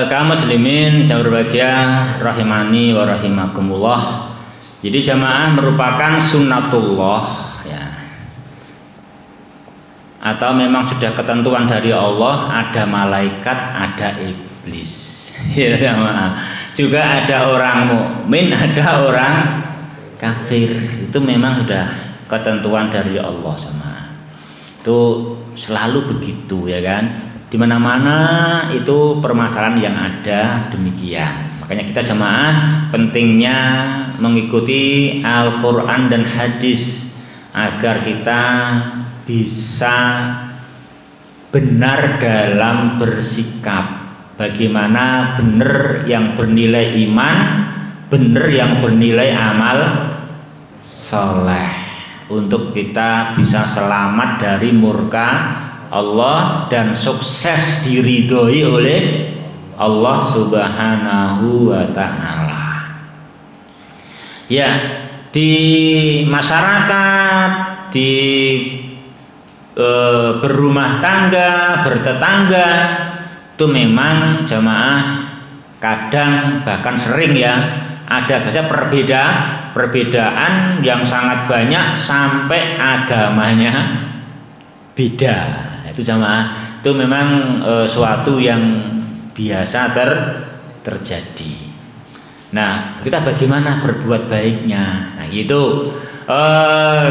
Kaum muslimin yang berbahagia rahimani wa rahimakumullah. Jadi jamaah merupakan sunnatullah ya. Atau memang sudah ketentuan dari Allah, ada malaikat, ada iblis. Ya jamaah. Juga ada orang mukmin, ada orang kafir. Itu memang sudah ketentuan dari Allah jamaah. Itu selalu begitu ya kan. Di mana-mana itu permasalahan yang ada demikian. Makanya kita jamaah pentingnya mengikuti Al-Quran dan hadis agar kita bisa benar dalam bersikap. Bagaimana benar yang bernilai iman, benar yang bernilai amal soleh, untuk kita bisa selamat dari murka Allah dan sukses diridhoi oleh Allah Subhanahu wa ta'ala. Ya, di masyarakat, di berumah tangga, bertetangga, itu memang jamaah kadang bahkan sering ya ada saja perbedaan yang sangat banyak sampai agamanya beda. Itu jamaah, itu memang suatu yang biasa terjadi. Nah, kita bagaimana berbuat baiknya? Nah, itu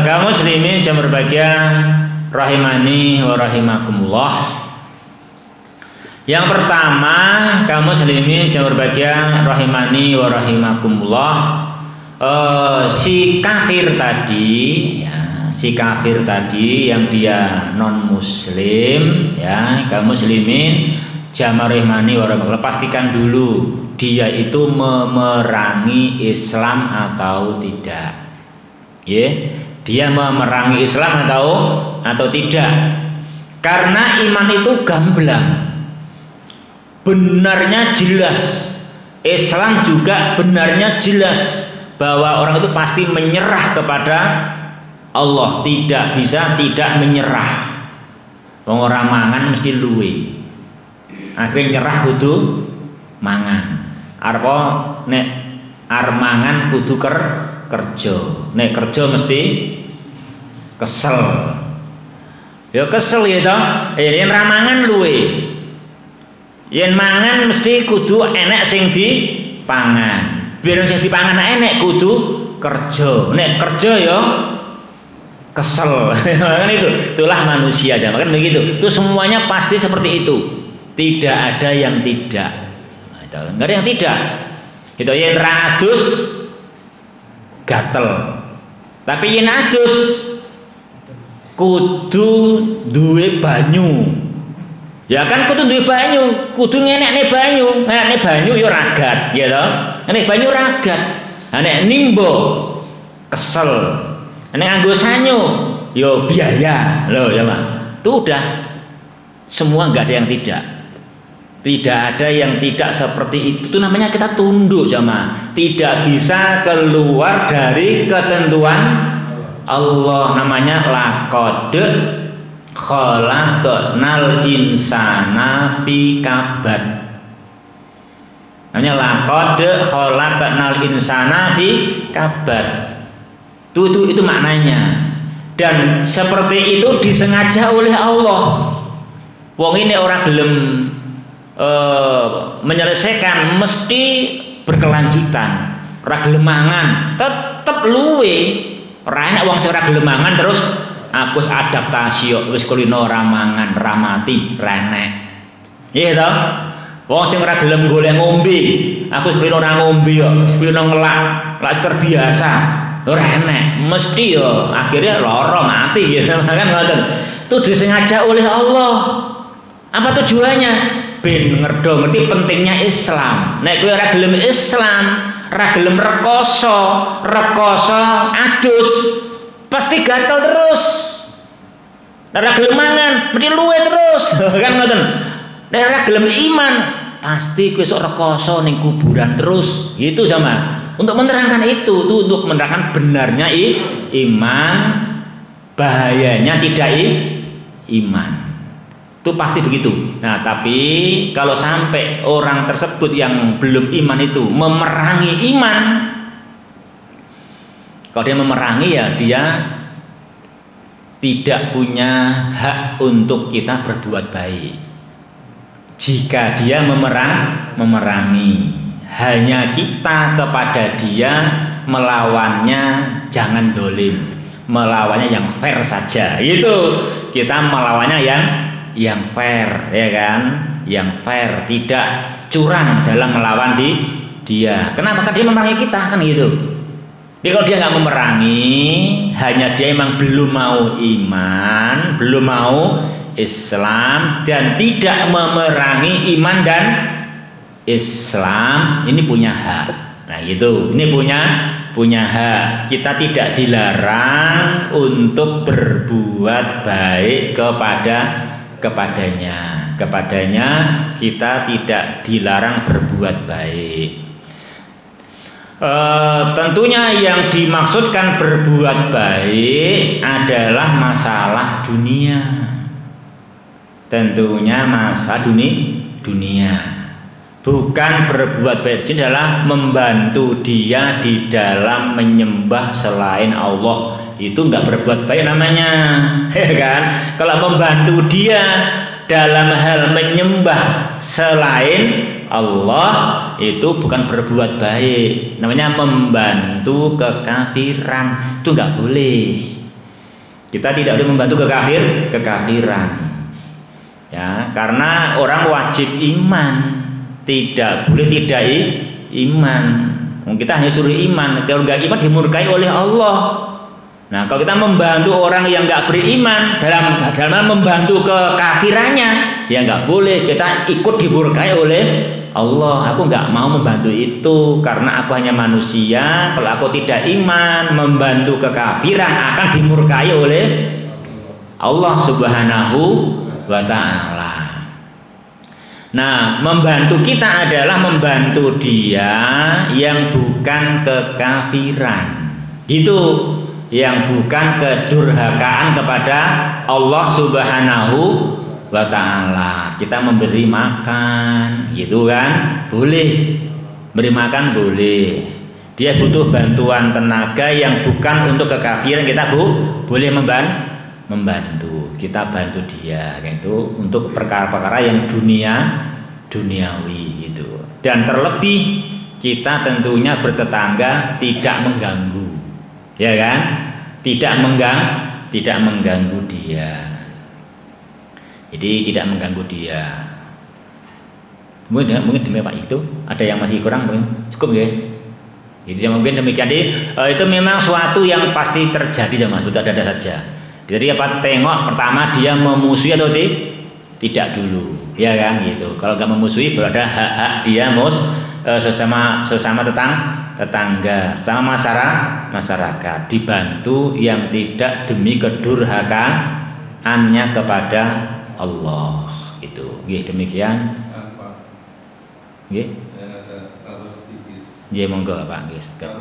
kaum muslimin yang berbahagia rahimani wa rahimakumullah. Yang pertama, kaum muslimin yang berbahagia rahimani wa rahimakumullah, si kafir tadi ya, si kafir tadi yang dia non muslim ya, kaum muslimin jamaah rahimani wa rahimakumullah, pastikan dulu dia itu memerangi Islam atau tidak. Ya, dia memerangi Islam atau tidak. Karena iman itu gamblang. Benarnya jelas, Islam juga benarnya jelas bahwa orang itu pasti menyerah kepada Allah, tidak bisa tidak menyerah. Wong ora mangan mesti luwe, akhirnya nyerah kudu mangan. Arpo nek arep mangan kudu kerja, nek kerja mesti kesel. Ya kesel ya toh, yen ra mangan luwe. Yen mangan mesti kudu enek sing dipangan. Biar sing dipangan enek kudu kerja. Nek kerja ya kesel. Kan itulah manusia aja. Kan begitu. Itu semuanya pasti seperti itu. Tidak ada yang tidak. Enggak ada yang tidak. Itu yen ra adus gatel. Tapi yen adus kudu duwe banyu. Ya kan kudu duwe banyu, kudu ngenekne banyu ya ragat, ya toh. Nek banyu ragat, nek nimbo kesel. Nek anggo sanyo yo biaya. Loh ya, Pak. Itu udah semua enggak ada yang tidak. Tidak ada yang tidak seperti itu. Itu namanya kita tunduk jamaah. Tidak bisa keluar dari ketentuan Allah, namanya laqad khalaqnal insana fi kabad. Namanya laqad khalaqnal insana fi kabad. Itu maknanya. Dan seperti itu disengaja oleh Allah. Wong ini orang gelem menyelesaikan mesti berkelanjutan. Ora gelem mangan tetep luwe. Ora enak wong sing ora gelem mangan terus aku adaptasi yo wis kulino ora mangan ora mati renek. Iya toh? Wong sing ora gelem golek ngombe, aku kulino ora ngombe yo, kulino ngelak, lak terbiasa. Ora enek, mesti yo akhirnya lara mati ya kan ngoten. Itu disengaja oleh Allah. Apa tujuannya? Ben ngerti pentingnya Islam. Nek kowe ora gelem Islam, ora gelem rekoso adus, pasti gatel terus. Ora gelem mangan, mesti luwe terus. Kan ngoten. Nek ora gelem iman, pasti kowe sok rekoso ning kuburan terus. Gitu sama. Untuk menerangkan itu, untuk menerangkan benarnya iman, bahayanya tidak iman. Itu pasti begitu. Nah, tapi kalau sampai orang tersebut yang belum iman itu memerangi iman, kalau dia memerangi ya dia tidak punya hak untuk kita berbuat baik. Jika dia memerangi, hanya kita kepada dia melawannya jangan dolim, melawannya yang fair saja. Itu kita melawannya yang fair, ya kan? Yang fair, tidak curang dalam melawan dia. Kenapa? Karena dia memerangi kita kan gitu. Jadi kalau dia nggak memerangi, hanya dia memang belum mau iman, belum mau Islam dan tidak memerangi iman dan Islam, ini punya hak. Nah gitu, ini punya hak. Kita tidak dilarang untuk berbuat baik kepadanya kita tidak dilarang berbuat baik. Tentunya yang dimaksudkan berbuat baik adalah masalah dunia. Tentunya masalah dunia. Bukan berbuat baik ini adalah membantu dia di dalam menyembah selain Allah. Itu enggak berbuat baik namanya, ya kan? Kalau membantu dia dalam hal menyembah selain Allah itu bukan berbuat baik, namanya membantu kekafiran. Itu enggak boleh. Kita tidak boleh membantu kekafiran. Ya, karena orang wajib iman. Tidak boleh tidak iman. Kita hanya suruh iman. Kalau nggak iman dimurkai oleh Allah. Nah, kalau kita membantu orang yang nggak beriman dalam membantu kekafirannya, ya nggak boleh. Kita ikut dimurkai oleh Allah. Aku nggak mau membantu itu karena aku hanya manusia. Kalau aku tidak iman membantu kekafiran akan dimurkai oleh Allah Subhanahu wa Ta'ala. Nah, membantu kita adalah membantu dia yang bukan kekafiran. Itu yang bukan kedurhakaan kepada Allah Subhanahu wa Ta'ala. Kita memberi makan, gitu kan? Boleh. Beri makan boleh. Dia butuh bantuan tenaga yang bukan untuk kekafiran, kita boleh membantu. Kita bantu dia gitu untuk perkara-perkara yang duniawi gitu. Dan terlebih kita tentunya bertetangga tidak mengganggu, ya kan? Tidak mengganggu dia. Jadi tidak mengganggu dia. Mungkin demi Pak itu ada yang masih kurang, cukup ya? Jadi mungkin demikian. Itu memang suatu yang pasti terjadi sama sudah ada saja. Jadi apa, tengok pertama dia memusuhi atau tidak dulu, ya kan gitu. Kalau nggak memusuhi berada hak dia sesama tetangga, sama masyarakat dibantu yang tidak demi kedurhakaannya kepada Allah itu. Demikian. Nggih. Nggih monggo Pak nggih saged.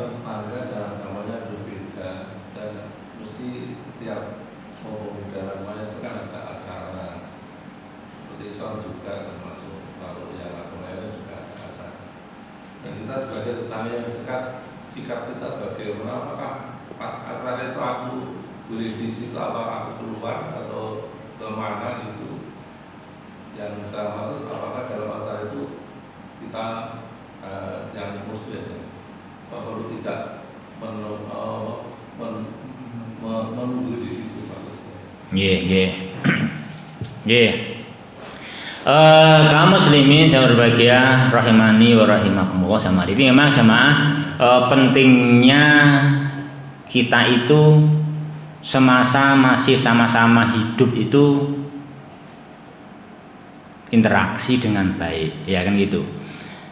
Kita sebagai tetangga yang dekat, sikap kita bagaimana? Apakah pas acara itu aku boleh di situ, apakah aku keluar atau kemana gitu? Yang saya maksud, apakah dalam acara itu kita yang muslim perlu tidak menunggu di situ maksudnya? Kaum muslimin yang berbahagia rahimani wa rahimakumullah sama ini memang jamaah pentingnya kita itu semasa masih sama-sama hidup itu interaksi dengan baik, ya kan gitu.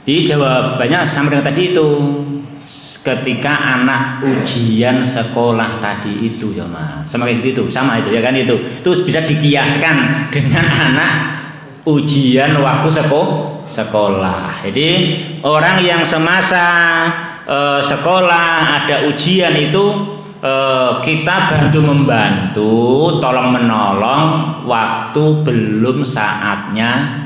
Jadi jawabannya sama dengan tadi itu. Ketika anak ujian sekolah tadi itu jamaah sama kayak gitu, sama itu ya kan itu bisa dikiaskan dengan anak ujian waktu sekolah. Jadi orang yang semasa sekolah ada ujian itu kita membantu, tolong menolong waktu belum saatnya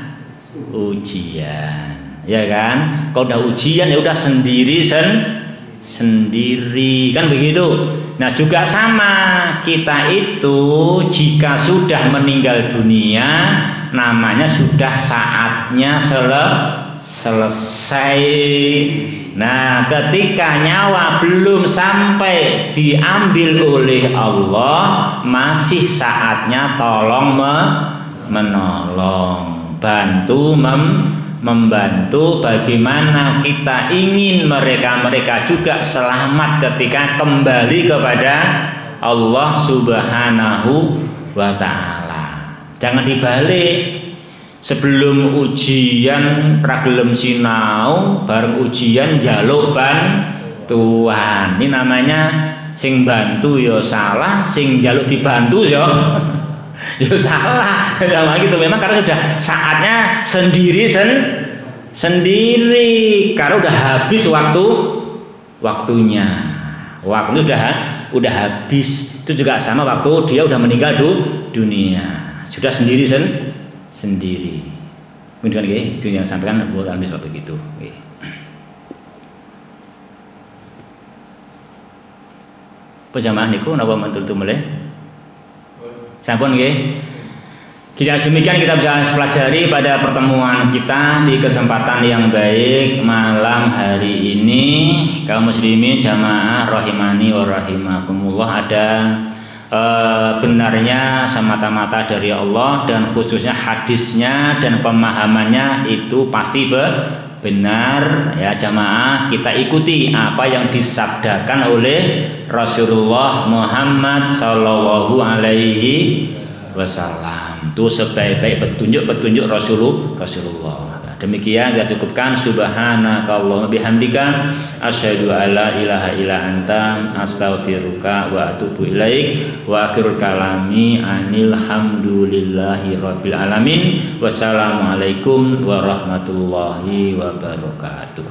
ujian, ya kan? Kalau udah ujian ya udah sendiri kan begitu. Nah juga sama kita itu jika sudah meninggal dunia namanya sudah saatnya selesai. Nah ketika nyawa belum sampai diambil oleh Allah masih saatnya tolong menolong, bantu membantu bagaimana kita ingin mereka juga selamat ketika kembali kepada Allah Subhanahu wa Ta'ala. Jangan dibalik. Sebelum ujian pragelem sinau, bareng ujian njaluk bantuan. Ini namanya sing bantu ya salah, sing njaluk dibantu ya ya salah. Sama gitu memang karena sudah saatnya sendiri karena udah habis waktunya. Waktu udah habis. Itu juga sama waktu dia udah meninggal dunia. Sudah sendiri. Mungkin itu yang sampaikan bukan seperti itu. Pejamaah niku napa mentul meleh? Sampun nggih. Jika demikian kita bisa pelajari pada pertemuan kita di kesempatan yang baik malam hari ini kaum muslimin jamaah rahimani wa rahimakumullah ada benarnya semata-mata dari Allah dan khususnya hadisnya dan pemahamannya itu pasti benar ya jamaah. Kita ikuti apa yang disabdakan oleh Rasulullah Muhammad sallallahu alaihi wasallam. Itu sebaik-baik petunjuk Rasulullah. Demikian kita cukupkan. Subhanakallahumma bihamdika asyhadu an la ilaha illa anta astaghfiruka wa atubu ilaik wa akhirul kalami anil hamdulillahi rabbil alamin. Wassalamualaikum warahmatullahi wabarakatuh.